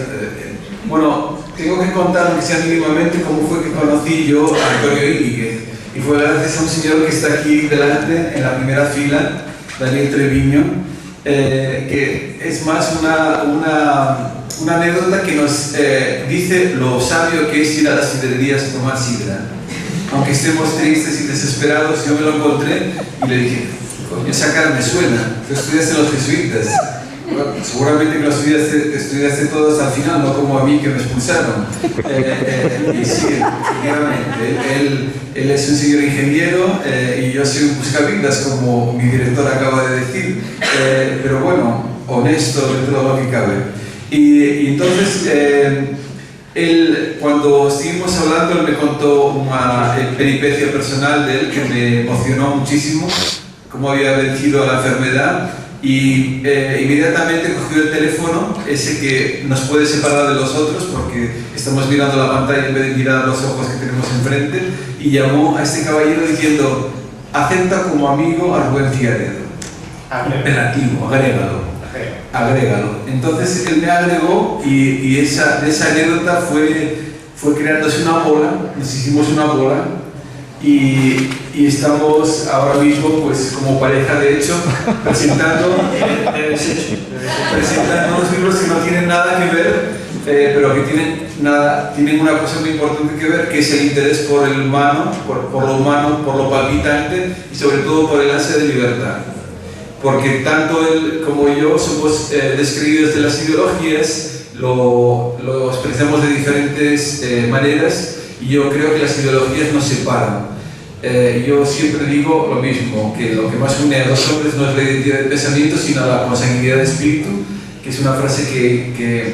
bueno, tengo que contar, aunque sea mínimamente, cómo fue que conocí yo a Antonio Íñiguez, y fue gracias a un señor que está aquí delante en la primera fila, Daniel Treviño, que es más una anécdota que nos dice lo sabio que es ir a las sidrerías a tomar sidra. Aunque estemos tristes y desesperados, yo me lo encontré y le dije, coño, esa cara me suena, tú estudiaste en los jesuitas. Bueno, seguramente que lo estudiaste todos al final, no como a mí que me expulsaron. Y sí, efectivamente, él es un señor ingeniero y yo soy un buscavidas, como mi director acaba de decir, pero bueno, honesto dentro de lo que cabe. Y entonces, él, cuando estuvimos hablando, él me contó una peripecia personal de él que me emocionó muchísimo, cómo había vencido a la enfermedad, y inmediatamente cogió el teléfono, ese que nos puede separar de los otros porque estamos mirando la pantalla en vez de mirar los ojos que tenemos enfrente, y llamó a este caballero diciendo: acepta como amigo a Rubén Figueredo. Imperativo, agrégalo. Entonces él me agregó, y de esa anécdota fue creándose una bola, nos hicimos una bola, y estamos ahora mismo, pues, como pareja, de hecho, presentando unos libros que no tienen nada que ver, pero que tienen una cosa muy importante que ver, que es el interés por el humano, por lo humano, por lo palpitante y sobre todo por el ansia de libertad. Porque tanto él como yo somos descreídos de las ideologías, lo expresamos de diferentes maneras, y yo creo que las ideologías nos separan. Yo siempre digo lo mismo, que lo que más une a los hombres no es la identidad de pensamiento, sino la consanguinidad de espíritu, que es una frase que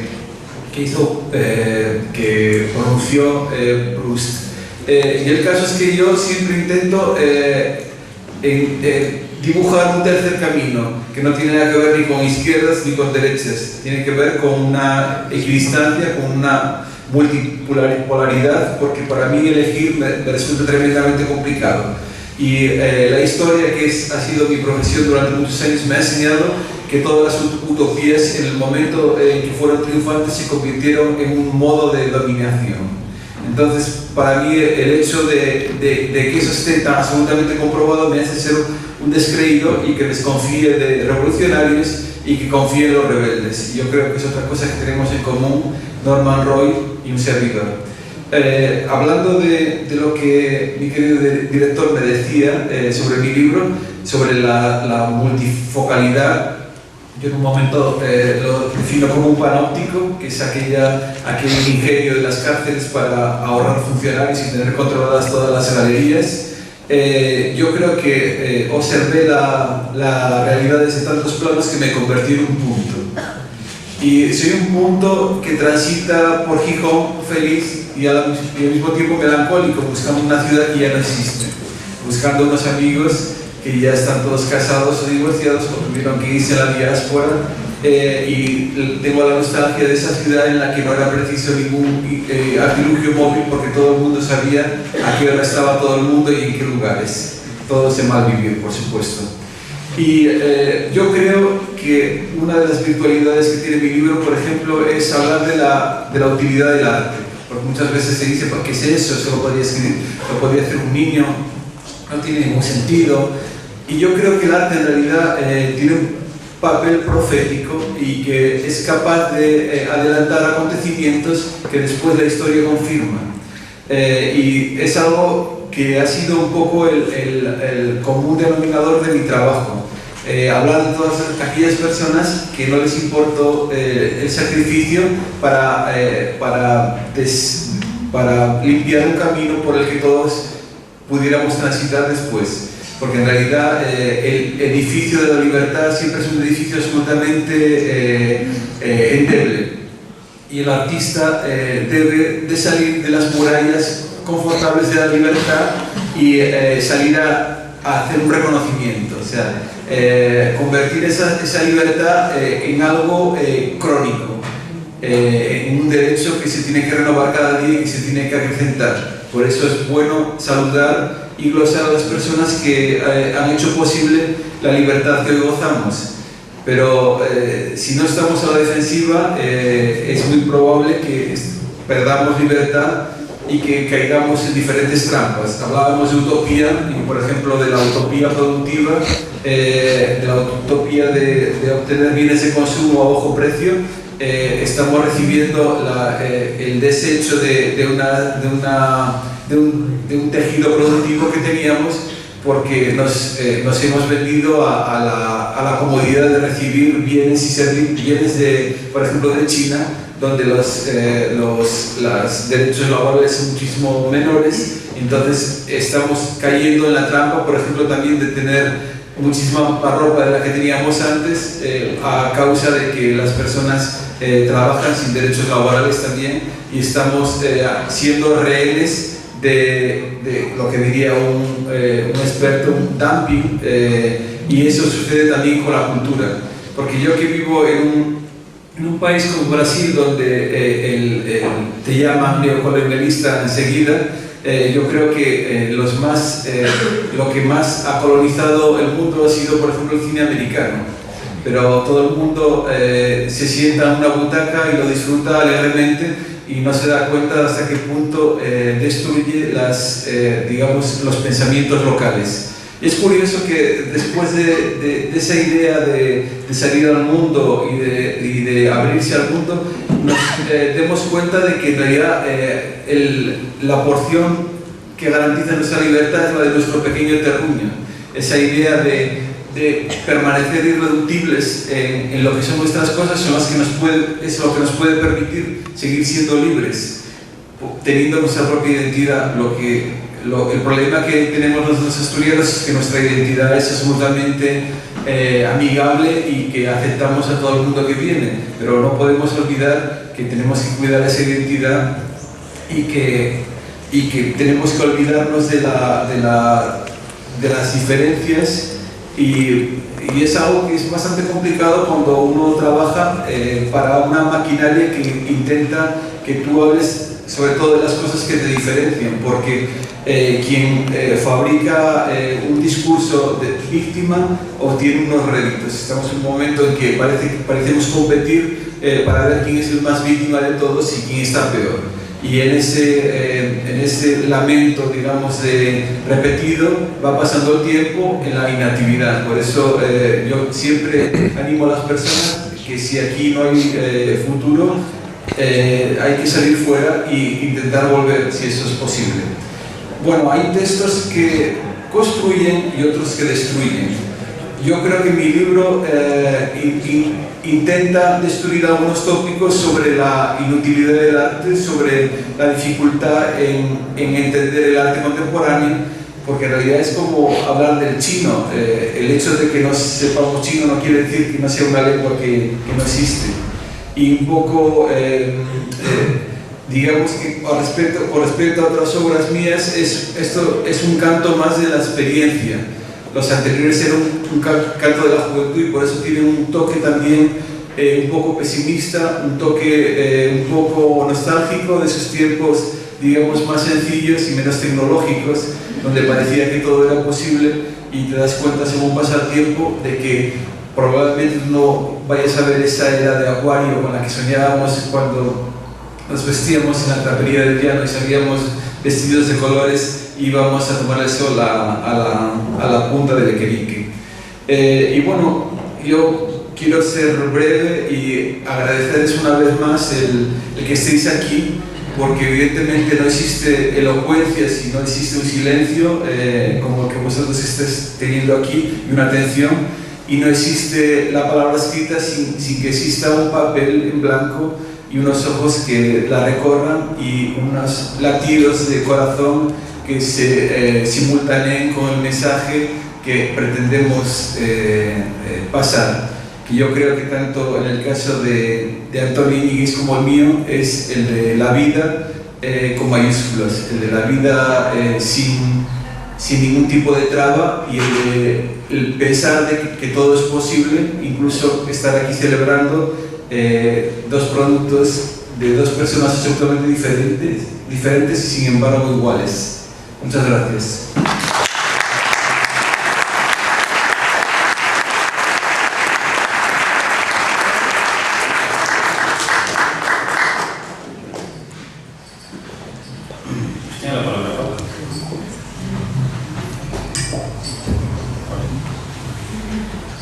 pronunció Proust. Y el caso es que yo siempre intento dibujar un tercer camino, que no tiene nada que ver ni con izquierdas ni con derechas, tiene que ver con una equidistancia, con una multipolaridad, porque para mí elegir me resulta tremendamente complicado. Y la historia, que ha sido mi profesión durante muchos años, me ha enseñado que todas las utopías, en el momento en que fueron triunfantes, se convirtieron en un modo de dominación. Entonces, para mí, el hecho de que eso esté tan absolutamente comprobado me hace ser un descreído y que desconfíe de revolucionarios y que confíe en los rebeldes. Y yo creo que es otra cosa que tenemos en común Norman Roy y un servidor. Hablando de lo que mi querido director me decía sobre mi libro, sobre la multifocalidad, yo en un momento lo defino como un panóptico, que es aquel ingenio de las cárceles para ahorrar funcionarios y tener controladas todas las galerías. Yo creo que observé la realidad desde tantos planos que me convertí en un punto. Y soy un punto que transita por Gijón feliz y al mismo tiempo melancólico, buscando una ciudad que ya no existe, buscando unos amigos que ya están todos casados o divorciados o tuvieron que irse a la diáspora, y tengo la nostalgia de esa ciudad en la que no era preciso ningún artilugio móvil, porque todo el mundo sabía a qué hora estaba todo el mundo y en qué lugares. Todo se malvivió, por supuesto. Y yo creo que una de las virtualidades que tiene mi libro, por ejemplo, es hablar de la utilidad del arte. Porque muchas veces se dice, ¿qué es eso? Eso lo podría escribir, lo podría hacer un niño, no tiene ningún sentido. Y yo creo que el arte en realidad tiene un papel profético y que es capaz de adelantar acontecimientos que después la historia confirma. Y es algo que ha sido un poco el común denominador de mi trabajo. Hablar de todas aquellas personas que no les importó el sacrificio para limpiar un camino por el que todos pudiéramos transitar después. Porque en realidad el edificio de la libertad siempre es un edificio absolutamente endeble. Y el artista debe de salir de las murallas confortables de la libertad y salir a hacer un reconocimiento. O sea, convertir esa libertad en algo crónico, en un derecho que se tiene que renovar cada día y que se tiene que acrecentar. Por eso es bueno saludar y glosar a las personas que han hecho posible la libertad que hoy gozamos. Pero si no estamos a la defensiva, es muy probable que perdamos libertad y que caigamos en diferentes trampas. Hablábamos de utopía, y por ejemplo de la utopía productiva, de la utopía de obtener bienes de consumo a bajo precio. Estamos recibiendo el desecho de un tejido productivo que teníamos, porque nos hemos vendido a la comodidad de recibir bienes y bienes por ejemplo, de China, donde los derechos laborales son muchísimo menores. Entonces estamos cayendo en la trampa, por ejemplo, también de tener muchísima más ropa de la que teníamos antes, a causa de que las personas trabajan sin derechos laborales también, y estamos siendo rehenes de lo que diría un experto, un dumping, y eso sucede también con la cultura. Porque yo que vivo en un país como Brasil, donde te llaman neocolonialista enseguida, yo creo que lo que más ha colonizado el mundo ha sido, por ejemplo, el cine americano. Pero todo el mundo se sienta en una butaca y lo disfruta alegremente y no se da cuenta hasta qué punto destruye los pensamientos locales. Y es curioso que después de esa idea de salir al mundo y de abrirse al mundo, nos demos cuenta de que en realidad la porción que garantiza nuestra libertad es la de nuestro pequeño terruño. Esa idea de permanecer irreductibles en lo que son nuestras cosas es lo que nos puede permitir seguir siendo libres, teniendo nuestra propia identidad. El problema que tenemos los asturianos es que nuestra identidad es absolutamente amigable y que aceptamos a todo el mundo que viene, pero no podemos olvidar que tenemos que cuidar esa identidad y que tenemos que olvidarnos de las diferencias, y es algo que es bastante complicado cuando uno trabaja para una maquinaria que intenta que tú hables sobre todo de las cosas que te diferencian, porque quien fabrica un discurso de víctima obtiene unos réditos. Estamos en un momento en que parecemos competir para ver quién es el más víctima de todos y quién está peor. Y en ese lamento, digamos, repetido, va pasando el tiempo en la inactividad. Por eso yo siempre animo a las personas que si aquí no hay futuro, hay que salir fuera e intentar volver, si eso es posible. Bueno, hay textos que construyen y otros que destruyen. Yo creo que mi libro intenta destruir algunos tópicos sobre la inutilidad del arte, sobre la dificultad en entender el arte contemporáneo, porque en realidad es como hablar del chino. El hecho de que no sepamos chino no quiere decir que no sea una lengua que no existe. Y un poco, digamos que con respecto a otras obras mías, esto es un canto más de la experiencia. Los anteriores eran un canto de la juventud y por eso tienen un toque también un poco pesimista, un toque un poco nostálgico de esos tiempos, digamos, más sencillos y menos tecnológicos, donde parecía que todo era posible y te das cuenta según pasa el tiempo de que probablemente no vayas a ver esa era de acuario con la que soñábamos cuando nos vestíamos en la trapería del llano y salíamos vestidos de colores y íbamos a tomar el sol a la punta del Equerique. Y bueno, yo quiero ser breve y agradecerles una vez más el que estéis aquí, porque evidentemente no existe elocuencia si no existe un silencio como el que vosotros estáis teniendo aquí y una atención, y no existe la palabra escrita sin que exista un papel en blanco y unos ojos que la recorran y unos latidos de corazón que se simultaneen con el mensaje que pretendemos pasar, que yo creo que tanto en el caso de Antonio Íñiguez como el mío es el de la vida con mayúsculas, el de la vida sin ningún tipo de traba y el pensar de que todo es posible, incluso estar aquí celebrando dos productos de dos personas absolutamente diferentes y sin embargo iguales. Muchas gracias.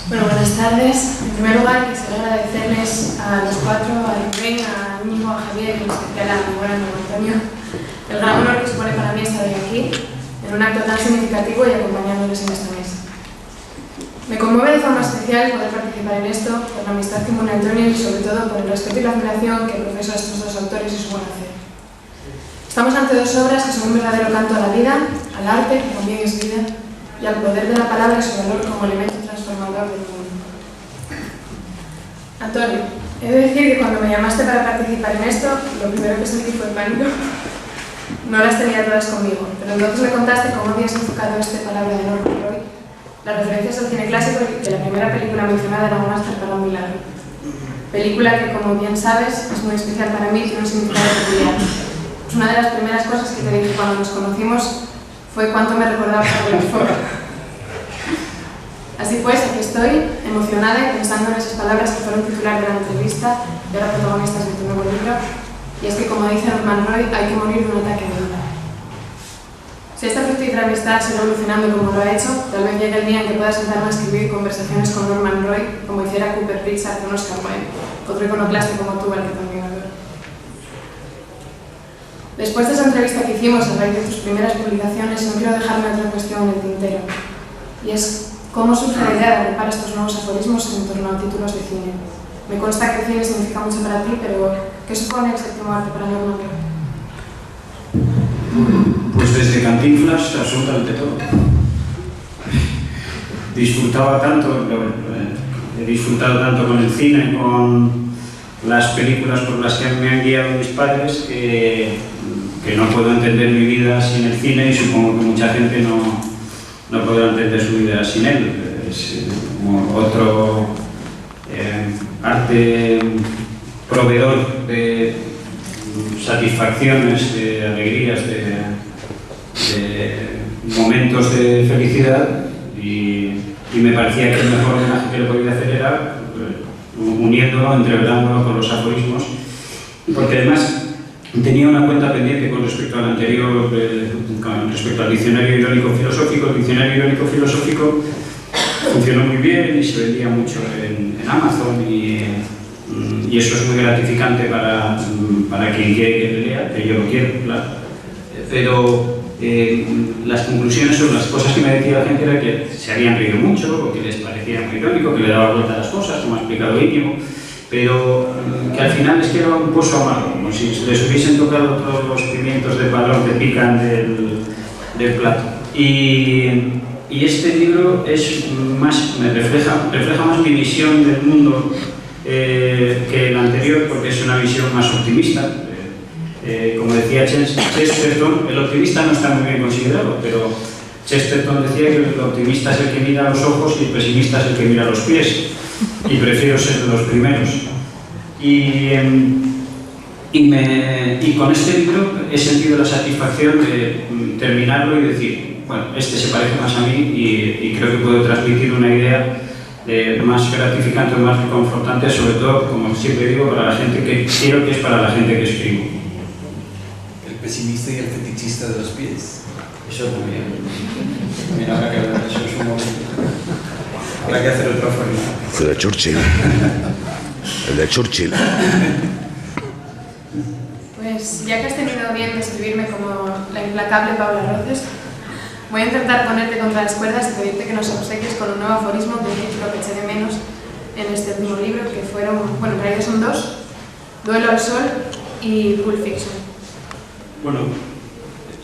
Bueno, buenas tardes. En primer lugar, quisiera agradecerles a los cuatro, a Rubén, a Íñigo, a Javier y en especial a mi buen amigo Antonio, el gran honor que supone para mí estar hoy aquí, en un acto tan significativo y acompañándoles en esta mesa. Me conmueve de forma especial poder participar en esto, por la amistad que une Antonio y sobre todo por el respeto y la admiración que profeso a estos dos autores y su buen hacer. Estamos ante dos obras que son un verdadero canto a la vida, al arte, que también es vida, y al poder de la palabra y su valor como elemento transformador del mundo. Antonio, he de decir que cuando me llamaste para participar en esto, lo primero que sentí fue pánico. No las tenía todas conmigo, pero entonces me contaste cómo habías enfocado esta palabra de Norman Roy, las referencias al cine clásico y que la primera película mencionada era Un máster para un milagro. Película que, como bien sabes, es muy especial para mí y tiene un significado peculiar. Pues una de las primeras cosas que te dije cuando nos conocimos fue cuánto me recordaba a Willis Ford. Así pues, aquí estoy, emocionada y pensando en esas palabras que fueron titular de la entrevista y ahora protagonistas de tu nuevo libro, y es que, como dice Norman Roy, hay que morir de un ataque de duda. Si esta fructífera amistad sigue evolucionando como lo ha hecho, tal vez llegue el día en que pueda sentarme a escribir conversaciones con Norman Roy, como hiciera Cooper Pritchard con Oscar Wilde, otro iconoclasta como tú, al que también adoro. Después de esa entrevista que hicimos a raíz de tus primeras publicaciones, no quiero dejarme otra cuestión en el tintero, y es ¿cómo surge la idea de agrupar estos nuevos aforismos en torno a títulos de cine? Me consta que el cine significa mucho para ti, pero ¿qué supone el séptimo arte para Norman Roy? Pues desde Cantinflas, absolutamente todo. Disfrutaba tanto, he disfrutado tanto con el cine, con las películas por las que me han guiado mis padres, que no puedo entender mi vida sin el cine y supongo que mucha gente no podrá entender su vida sin él. Es como otro arte proveedor de satisfacciones, de alegrías, de momentos de felicidad y me parecía que el mejor homenaje que le podía hacer era uniéndolo, entreverándolo con los aforismos, porque además tenía una cuenta pendiente con respecto al anterior, con respecto al diccionario irónico-filosófico. El diccionario irónico-filosófico funcionó muy bien y se vendía mucho en Amazon y eso es muy gratificante para quien quiere que le lea, que yo lo quiero, claro. Pero las conclusiones sobre las cosas que me decía la gente era que se habían reído mucho, o que les parecía muy irónico, que le daba vuelta a las cosas, como ha explicado Íñigo, pero que al final es que era un pozo amargo, como si les hubiesen tocado todos los pimientos de valor que pican del plato. Y este libro es más, refleja más mi visión del mundo que el anterior, porque es una visión más optimista. Como decía Chesterton, el optimista no está muy bien considerado, pero Chesterton decía que el optimista es el que mira los ojos y el pesimista es el que mira los pies, y prefiero ser de los primeros. Y con este libro he sentido la satisfacción de terminarlo y decir, bueno, este se parece más a mí y creo que puedo transmitir una idea más gratificante, más reconfortante, sobre todo, como siempre digo, para la gente que quiero, que es para la gente que escribo. El pesimista y el fetichista de los pies. Eso también. Mira, habrá que hablar, eso es un momento. Habrá que hacer otra forma. El de Churchill. El de Churchill. Pues ya que has tenido bien describirme como la implacable Paula Roces, voy a intentar ponerte contra las cuerdas y pedirte que nos obsequies con un nuevo aforismo de un título que eché de menos en este último libro, que fueron, bueno, en realidad son dos: Duelo al Sol y Pulp Fiction. Bueno,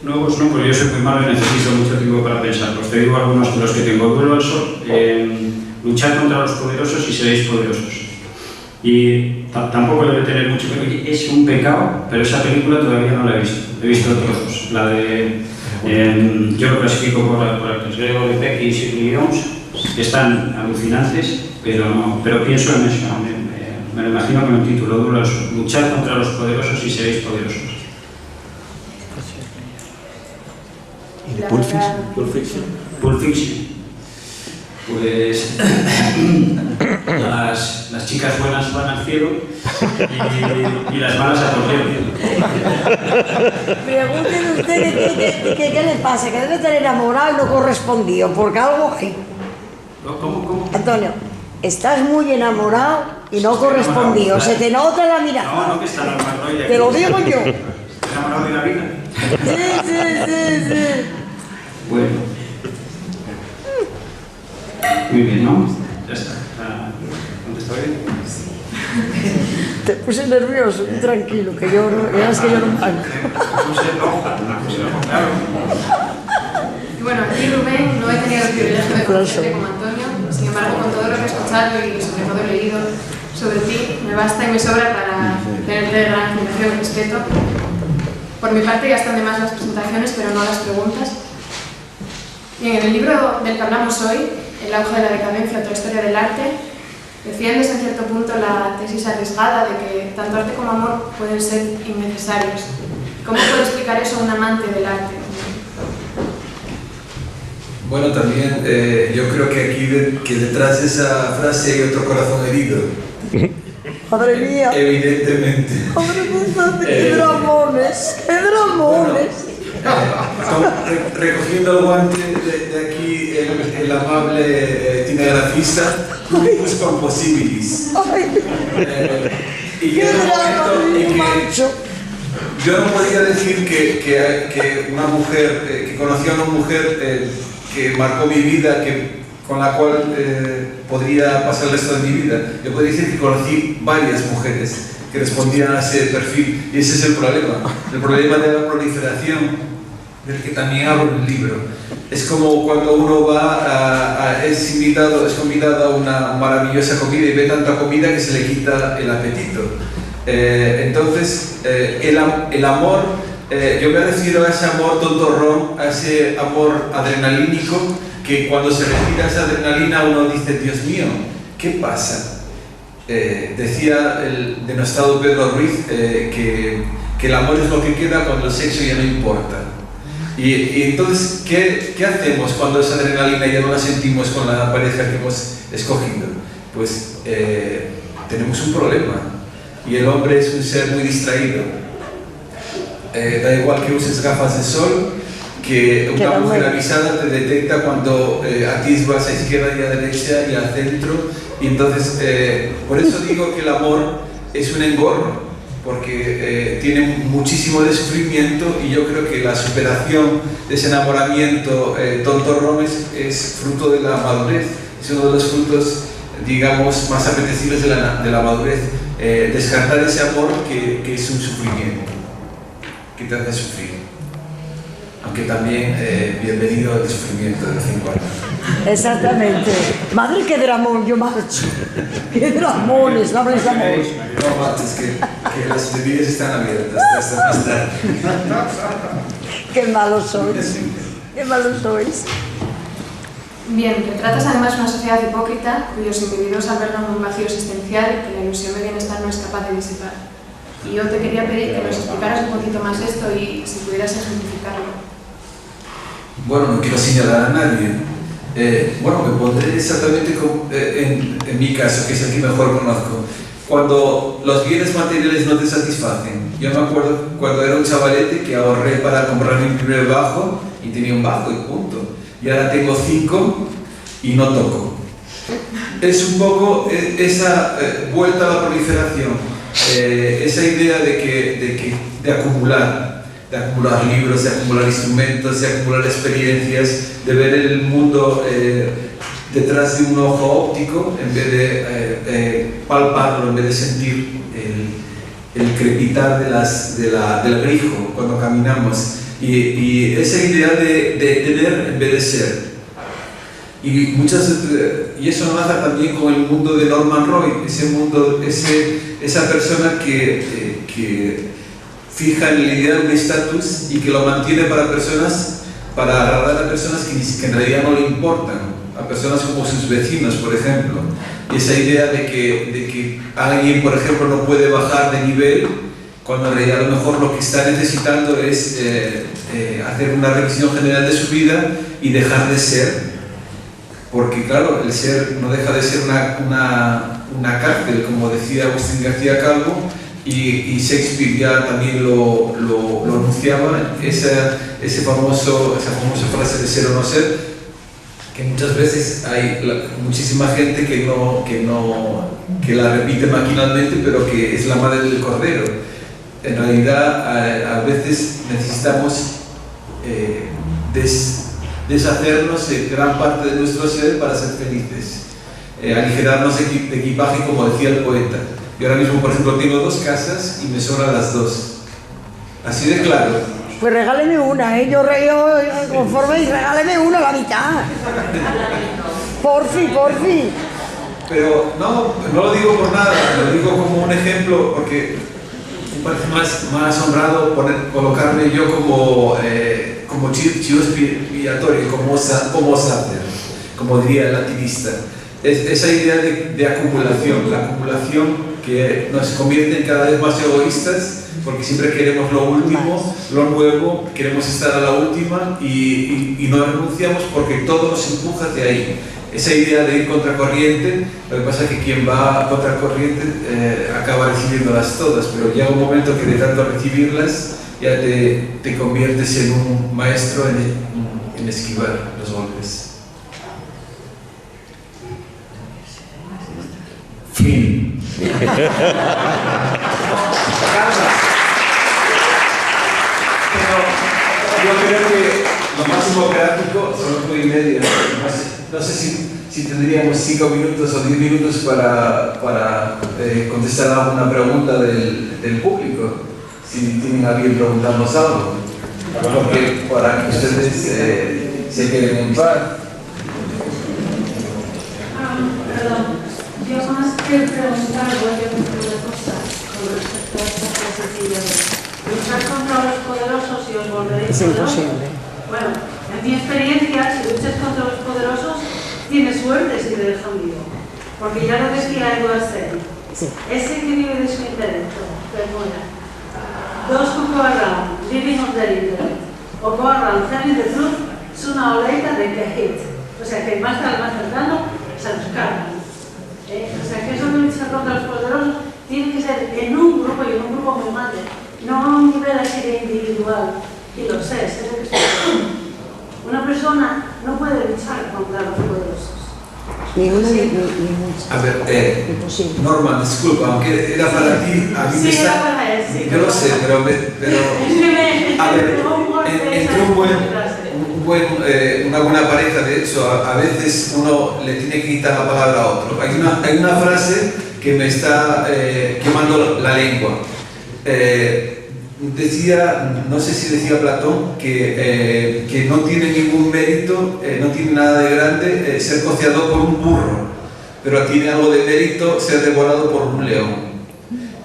nuevos no, porque yo soy muy malo y necesito mucho tiempo para pensarlos. Te digo algunos de los que tengo. Duelo al Sol, luchar contra los poderosos y seréis poderosos. Y tampoco debe tener mucho que... Es un pecado, pero esa película todavía no la he visto. He visto trozos. La de... yo lo clasifico por actores. Gregory Peck y Shirley Jones, que están alucinantes, pero pienso en eso. Me lo imagino con el título: Duelo al Sol. Luchar contra los poderosos y seréis poderosos. ¿Y de Pulp Fiction? Pulp Fiction. Pues las chicas buenas van al cielo y las malas a por Pregúntenle ustedes qué le pasa, que debe tener enamorado y no correspondido, porque algo hay. ¿Cómo? Antonio, estás muy enamorado y no correspondido, se te nota la mirada. No, que está enamorado de aquí. Te lo digo yo. ¿Estás enamorado de la vida? Sí. Bueno. Muy bien, ¿no? Ya está. ¿Contestado bien? Te puse nervioso, tranquilo, que yo no banco. Claro. Y bueno, aquí Rubén no he tenido el privilegio de conocerte como Antonio, sin embargo, con todo lo que he escuchado y sobre todo he leído sobre ti, me basta y me sobra para tenerte gran admiración y respeto. Por mi parte ya están de más las presentaciones, pero no las preguntas. Bien, en el libro del que hablamos hoy, El auge de la decadencia, otra historia del arte, defiendes en cierto punto la tesis arriesgada de que tanto arte como amor pueden ser innecesarios. ¿Cómo puede explicar eso a un amante del arte? Bueno, también yo creo que aquí que detrás de esa frase hay otro corazón herido. Madre mía. Evidentemente. Madre mía, qué dramones, qué dramones. Recogiendo el guante de aquí el amable cinegrafista, pues con posibilis. Y Qué drama, macho. yo no podía decir que una mujer, que conocí a una mujer que marcó mi vida, con la cual podría pasar el resto de mi vida. Yo podría decir que conocí varias mujeres que respondían a ese perfil, y ese es el problema de la proliferación, del que también hablo en el libro. Es como cuando uno va es convidado a una maravillosa comida y ve tanta comida que se le quita el apetito. Entonces, el amor, yo me refiero a ese amor tontorrón, a ese amor adrenalínico, que cuando se retira esa adrenalina uno dice: Dios mío, ¿qué pasa? Decía el denostado Pedro Ruiz que que el amor es lo que queda cuando el sexo ya no importa. Y entonces, ¿qué hacemos cuando esa adrenalina ya no la sentimos con la pareja que hemos escogido? Pues tenemos un problema, y el hombre es un ser muy distraído. Da igual que uses gafas de sol, que una mujer avisada te detecta cuando atisbas a izquierda y a derecha y al centro, y entonces por eso digo que el amor es un engorro, porque tiene muchísimo de sufrimiento, y yo creo que la superación de ese enamoramiento tontorrón es fruto de la madurez, es uno de los frutos, digamos, más apetecibles de la madurez, descartar ese amor que es un sufrimiento, que te hace sufrir. Aunque también bienvenido al sufrimiento de vez en cuando. Exactamente. Madre, qué dramón, yo marcho. Qué dramones, no hables de amor. No mates, que las bebidas están abiertas hasta más tarde. Qué malos sois. Qué malos sois. Bien, retratas además una sociedad hipócrita cuyos individuos albergan un vacío existencial que la ilusión de bienestar no es capaz de disipar. Y yo te quería pedir que nos explicaras un poquito más esto y si pudieras ejemplificarlo. Bueno, no quiero señalar a nadie. Bueno, me pondré exactamente en mi caso, que es el que mejor conozco. Cuando los bienes materiales no te satisfacen. Yo me acuerdo cuando era un chavalete que ahorré para comprar mi primer bajo y tenía un bajo y punto. Y ahora tengo 5 y no toco. Es un poco esa vuelta a la proliferación, esa idea de acumular libros, de acumular instrumentos, de acumular experiencias, de ver el mundo detrás de un ojo óptico en vez de palparlo, en vez de sentir el crepitar del grijo cuando caminamos. Y esa idea de tener en vez de ser. Y eso nace también con el mundo de Norman Roy, esa persona que fija en la idea de un estatus y que lo mantiene para agradar a personas que en realidad no le importan, a personas como sus vecinos, por ejemplo. Y esa idea de que alguien, por ejemplo, no puede bajar de nivel, cuando en realidad a lo mejor lo que está necesitando es hacer una revisión general de su vida y dejar de ser, porque claro, el ser no deja de ser una cárcel, como decía Agustín García Calvo, y Shakespeare ya también lo anunciaba, esa famosa frase de ser o no ser, que muchas veces hay muchísima gente que la repite maquinalmente, pero que es la madre del cordero. En realidad, a veces necesitamos deshacernos de gran parte de nuestro ser para ser felices, aligerarnos de equipaje, como decía el poeta. Yo ahora mismo, por ejemplo, tengo 2 casas y me sobran las 2. Así de claro. Pues regáleme una, yo conforme, y regáleme una, la mitad. Porfi. Pero no lo digo por nada, lo digo como un ejemplo, porque me parece más honrado colocarme yo como chivo expiatorio, como sacer, como diría el latinista. Esa idea de acumulación, la acumulación que nos convierte en cada vez más egoístas, porque siempre queremos lo último, lo nuevo, queremos estar a la última y no renunciamos porque todo nos empuja hacia ahí. Esa idea de ir contracorriente, lo que pasa es que quien va a contracorriente acaba recibiéndolas todas, pero llega un momento que de tanto recibirlas ya te conviertes en un maestro en esquivar los golpes. Fin. Pero yo creo que lo máximo práctico son 9:30. No sé si tendríamos 5 minutos o 10 minutos para contestar alguna pregunta del público, si tienen a alguien preguntarnos algo, porque para que ustedes se queden en paz. Perdón, yo más que preguntar voy a decir una cosa con respecto a esta frasecilla de luchar contra los poderosos y os volveréis poderosos. Es imposible. Bueno, en mi experiencia, si luchas contra los poderosos, tienes suerte si te dejan vivo. Porque ya lo decía Edward Said, ese que vive de su intelecto, perdona. Those who go around living on the internet o go around telling the truth, sooner or later they get hit. O sea que más tarde, más temprano, se los cargan. O sea que eso de luchar contra los poderosos tiene que ser en un grupo y en un grupo muy grande, no a un nivel así de individual. Y lo sé, sé lo que estoy hablando. Una persona no puede luchar contra los poderosos. Ninguna Sí. ni mucha. A ver, Imposible. Norma, disculpa, aunque era para ti, a mí me Sí, está... era para él, sí. Yo lo sé, pero... A ver, entre una buena pareja, de hecho, a veces uno le tiene que quitar la palabra a otro. Hay una frase que me está quemando la lengua. Decía, no sé si decía Platón, que no tiene ningún mérito, no tiene nada de grande ser cociado por un burro, pero tiene algo de mérito ser devorado por un león.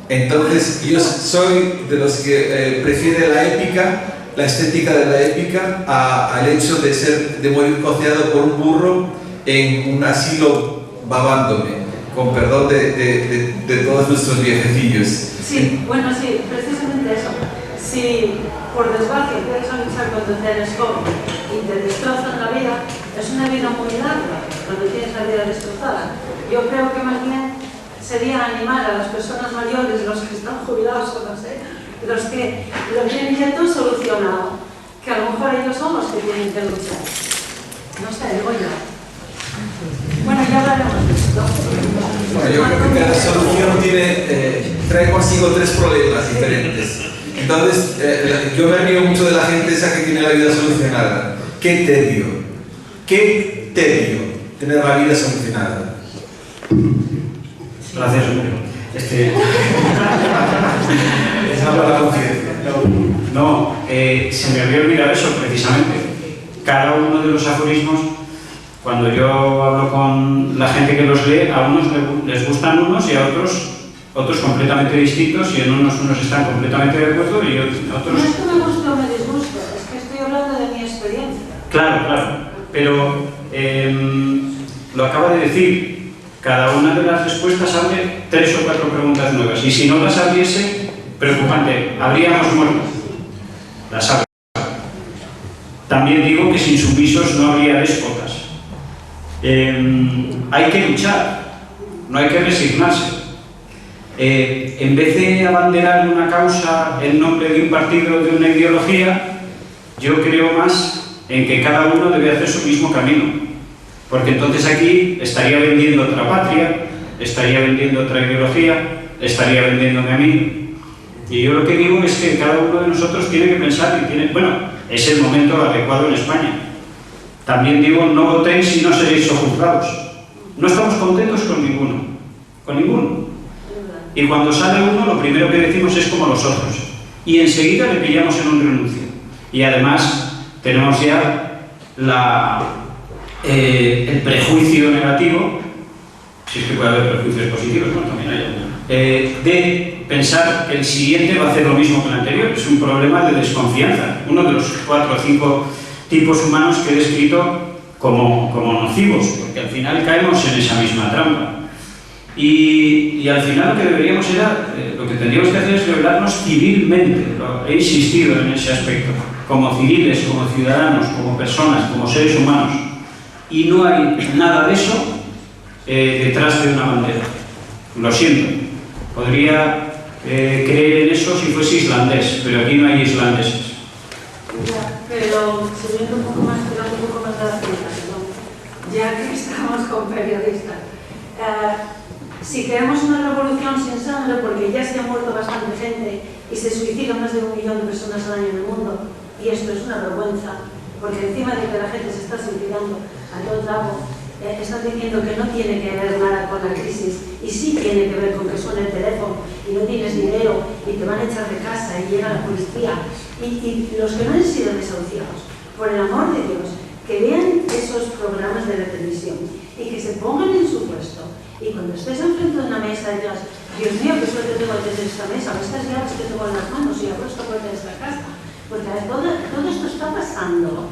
Entonces yo soy de los que prefiere la épica, la estética de la épica, al hecho de morir cociado por un burro en un asilo babándome, con perdón de todos nuestros viejecillos. Sí, bueno, sí, precisamente eso. Si por desgracia empiezas a luchar cuando eres joven y te destrozan la vida, es una vida muy larga cuando tienes la vida destrozada. Yo creo que más bien sería animar a las personas mayores, los que están jubilados o no sé, los que lo tienen ya todo solucionado, que a lo mejor ellos son los que tienen que luchar. No sé, digo yo. Bueno, ya hablaremos de esto. Bueno, yo creo que cada solución trae consigo 3 problemas diferentes. Entonces, yo me río mucho de la gente esa que tiene la vida solucionada. ¡Qué tedio! ¡Qué tedio tener la vida solucionada! Gracias, Es para la conciencia. No, se me había olvidado eso precisamente. Cada uno de los aforismos, cuando yo hablo con la gente que los lee, a unos les gustan unos y a otros completamente distintos, y en unos están completamente de acuerdo y otros... No es que me guste o me disguste, es que estoy hablando de mi experiencia. Claro, pero lo acaba de decir. Cada una de las respuestas abre 3 o 4 preguntas nuevas, y si no las abriese, preocupante, habríamos muerto. Las abre. También digo que sin sumisos no habría déspotas. Hay que luchar, no hay que resignarse. En vez de abanderar una causa en nombre de un partido o de una ideología, yo creo más en que cada uno debe hacer su mismo camino. Porque entonces aquí estaría vendiendo otra patria, estaría vendiendo otra ideología, estaría vendiéndome a mí. Y yo lo que digo es que cada uno de nosotros tiene que pensar y es el momento adecuado en España. También digo, no votéis y no seréis sojuzgados. No estamos contentos con ninguno. Y cuando sale uno, lo primero que decimos es como los otros. Y enseguida le pillamos en un renuncio. Y además tenemos ya el prejuicio negativo, si es que puede haber prejuicios positivos, bueno, también hay de pensar que el siguiente va a hacer lo mismo que el anterior. Es un problema de desconfianza. Uno de los 4 o 5 tipos humanos que he descrito como nocivos, porque al final caemos en esa misma trampa. Y al final lo que tendríamos que hacer es rebelarnos civilmente. He insistido en ese aspecto, como civiles, como ciudadanos, como personas, como seres humanos. Y no hay nada de eso detrás de una bandera. Lo siento. Podría creer en eso si fuese islandés, pero aquí no hay islandeses. Pero subiendo un poco más, tirando un poco más de la cinta, ya que estamos con periodistas. Si queremos una revolución sin sangre, porque ya se ha muerto bastante gente y se suicida más de 1 millón de personas al año en el mundo, y esto es una vergüenza, porque encima de que la gente se está suicidando a todo trago, están diciendo que no tiene que ver nada con la crisis, y sí tiene que ver con que suena el teléfono y no tienes dinero y te van a echar de casa y llega la policía, y los que no han sido desahuciados, por el amor de Dios, que vean esos programas de la televisión y que se pongan en su puesto. Y cuando estés enfrente de una mesa y digas, Dios mío, qué suerte tengo al tener esta mesa, o estas llaves que tengo en las manos y abro esta puerta de esta casa. Porque todo esto está pasando.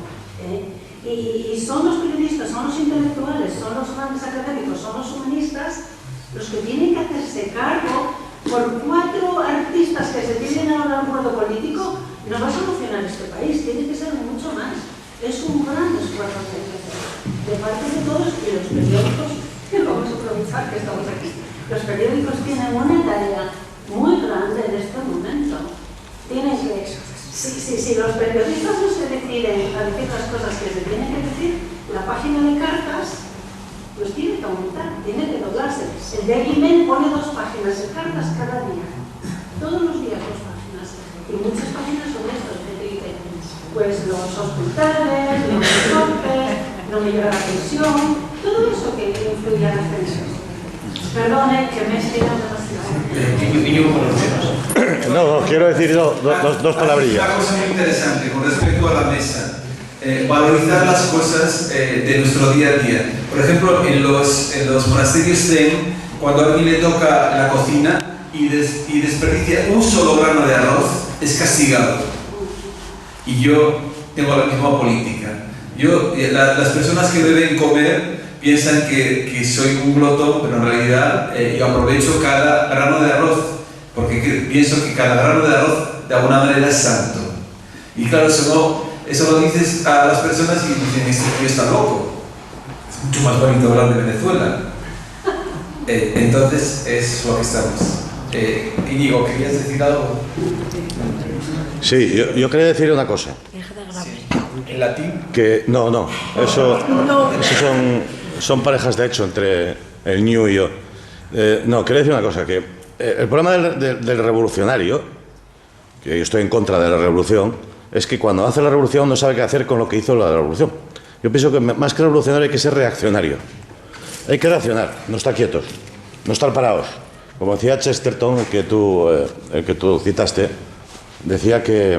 Y son los periodistas, son los intelectuales, son los grandes académicos, son los humanistas los que tienen que hacerse cargo por 4 artistas que se tienen ahora un acuerdo político no va a solucionar este país, tiene que ser mucho más. Es un gran esfuerzo que hay que hacer de parte de todos, y los periódicos, que vamos a aprovechar que estamos aquí, los periódicos tienen una tarea muy grande en este momento. Tienen que, si los periodistas no se deciden a decir las cosas que se tienen que decir, la página de cartas pues tiene que aumentar, tiene que doblarse. El Daily Mail pone 2 páginas de cartas cada día, todos los días 2 páginas, y muchas páginas sobre esto, que dicen, pues los hospitales, los deportes, no me llega la pensión, todo eso que influye a las pensiones. Perdone, que me he explicado demasiado. No, quiero decir dos palabrillas. Una cosa muy interesante con respecto a la mesa. Valorizar las cosas de nuestro día a día. Por ejemplo, en los monasterios Zen, cuando a alguien le toca la cocina y desperdicia un solo grano de arroz, es castigado. Y yo tengo la misma política. Las personas que deben comer piensan que soy un glotón, pero en realidad yo aprovecho cada grano de arroz, porque pienso que cada grano de arroz de alguna manera es santo. Y claro, eso lo dices a las personas y dicen, este tío está loco. Es mucho más bonito hablar de Venezuela. Entonces es lo que estamos. Íñigo, ¿querías decir algo? Sí, yo quería decir una cosa. ¿En latín? Que no, eso son parejas de hecho entre el Ñu y yo. No, quería decir una cosa, que el problema del revolucionario, que yo estoy en contra de la revolución, es que cuando hace la revolución no sabe qué hacer con lo que hizo la revolución. Yo pienso que más que revolucionario hay que ser reaccionario. Hay que reaccionar, no estar quietos, no estar parados. Como decía Chesterton, el que tú citaste, decía que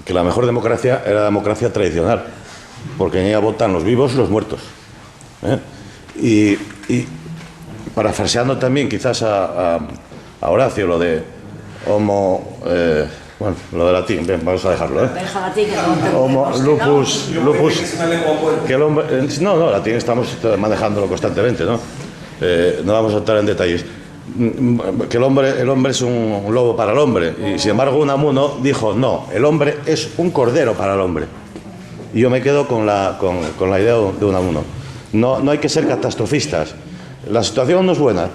la mejor democracia era la democracia tradicional, porque en ella votan los vivos y los muertos. Y parafraseando también quizás a Horacio, lo de homo... bueno, lo de latín, bien, vamos a dejarlo, Deja latín, que no te homo lupus, que el hombre... No, latín estamos manejándolo constantemente, ¿no? No vamos a entrar en detalles. Que el hombre es un lobo para el hombre, y sin embargo Unamuno dijo, no, el hombre es un cordero para el hombre. Y yo me quedo con la idea de Unamuno. No hay que ser catastrofistas. La situación no es buena,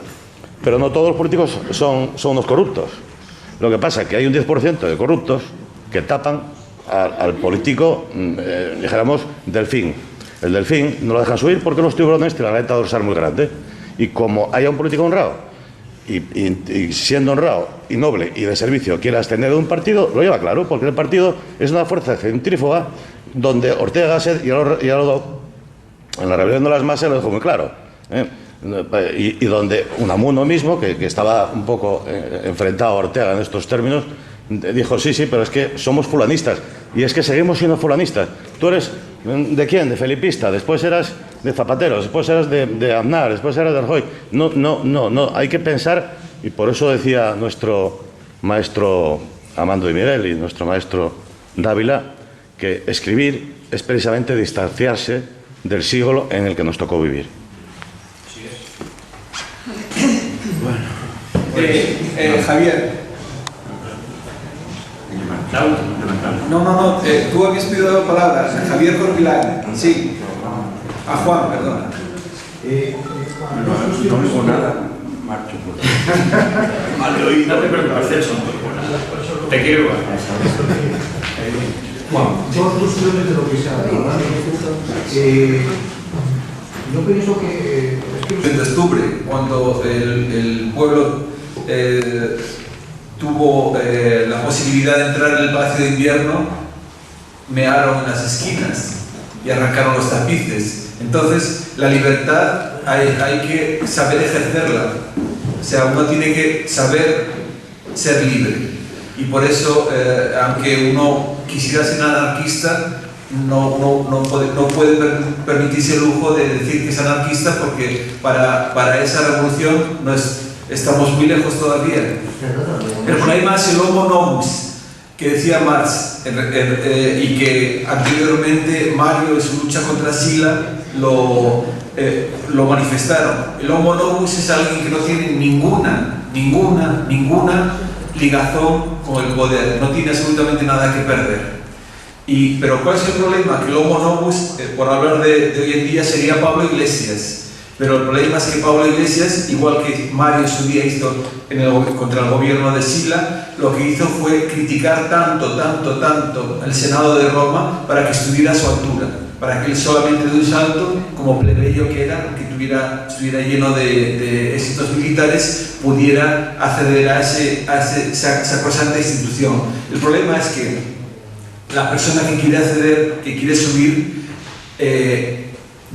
pero no todos los políticos son unos corruptos. Lo que pasa es que hay un 10% de corruptos que tapan al político, dijéramos, delfín. El delfín no lo dejan subir porque los tiburones tienen la aleta dorsal muy grande. Y como haya un político honrado, y siendo honrado y noble y de servicio quiere ascender de un partido, lo lleva claro, porque el partido es una fuerza centrífuga donde Ortega Gasset ya lo en la rebelión de las masas lo dejó muy claro, y donde Unamuno mismo, que estaba un poco enfrentado a Ortega en estos términos, dijo, sí, pero es que somos fulanistas, y es que seguimos siendo fulanistas. Tú eres, ¿de quién? De felipista, después eras de Zapatero, después eras de Aznar, después eras de Rajoy. No, hay que pensar, y por eso decía nuestro maestro Amando de Miguel y nuestro maestro Dávila, que escribir es precisamente distanciarse del siglo en el que nos tocó vivir. Bueno, Javier. No, tú habías pedido la palabra, Javier Corvilán. Sí. A Juan, perdona. No digo nada, marcho. Mal oído. No te preocupes, te quiero. Juan, dos cuestiones de lo que se habla, ¿verdad? Yo pienso que... En octubre, cuando el pueblo tuvo la posibilidad de entrar en el Palacio de Invierno, mearon en las esquinas y arrancaron los tapices. Entonces, la libertad hay que saber ejercerla. O sea, uno tiene que saber ser libre. Y por eso, aunque uno quisiera ser anarquista, no puede permitirse el lujo de decir que es anarquista, porque para esa revolución estamos muy lejos todavía. Pero hay más el homo novus, que decía Marx, y que anteriormente Mario en su lucha contra Sila lo manifestaron. El homo novus es alguien que no tiene ninguna ligazón con el poder, no tiene absolutamente nada que perder. Pero ¿cuál es el problema? Que el homo novus, por hablar de hoy en día, sería Pablo Iglesias. Pero el problema es que Pablo Iglesias, igual que Mario en su día hizo contra el gobierno de Sila, lo que hizo fue criticar tanto el Senado de Roma para que estuviera a su altura, para que él solamente de un salto, como plebeyo que era, que estuviera lleno de éxitos militares, pudiera acceder a esa sacrosanta institución. El problema es que la persona que quiere acceder, que quiere subir,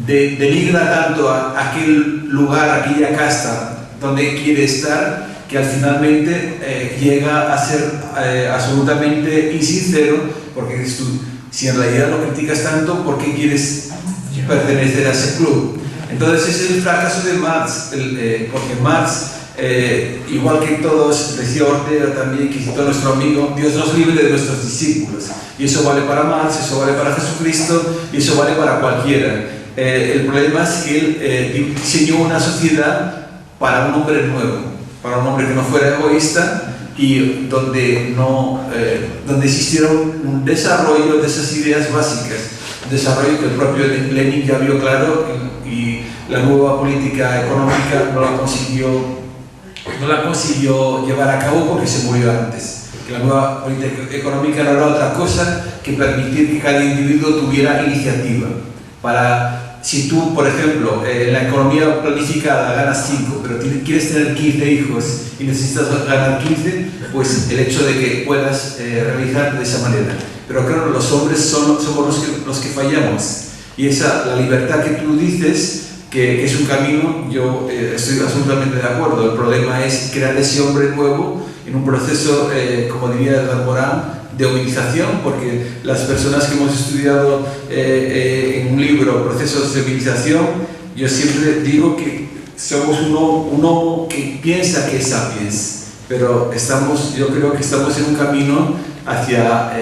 denigra tanto a aquel lugar, aquella casta donde quiere estar, que al finalmente llega a ser absolutamente insincero, porque dices tú, si en realidad lo criticas tanto, ¿por qué quieres pertenecer a ese club? Entonces ese es el fracaso de Marx, porque Marx, igual que todos, decía Ortega también, que citó nuestro amigo, Dios nos libre de nuestros discípulos. Y eso vale para Marx, eso vale para Jesucristo, y eso vale para cualquiera. El problema es que él diseñó una sociedad para un hombre nuevo, para un hombre que no fuera egoísta y donde existiera un desarrollo de esas ideas básicas, un desarrollo que el propio Lenin ya vio claro, y la nueva política económica no la consiguió llevar a cabo porque se murió antes. Que la nueva política económica no era otra cosa que permitir que cada individuo tuviera iniciativa. Si tú, por ejemplo, en la economía planificada ganas 5, pero quieres tener 15 hijos y necesitas ganar 15, pues el hecho de que puedas realizar de esa manera. Pero claro, los hombres somos los que fallamos. Y la libertad que tú dices, que es un camino, yo estoy absolutamente de acuerdo. El problema es crear ese hombre nuevo en un proceso, como diría Morán, de humanización, porque las personas que hemos estudiado en un libro procesos de humanización, yo siempre digo que somos uno que piensa que es sapiens, pero yo creo que estamos en un camino hacia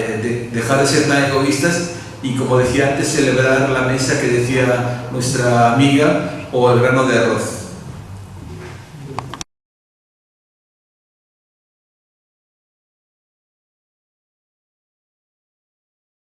dejar de ser tan egoístas y, como decía antes, celebrar la mesa que decía nuestra amiga, o el grano de arroz.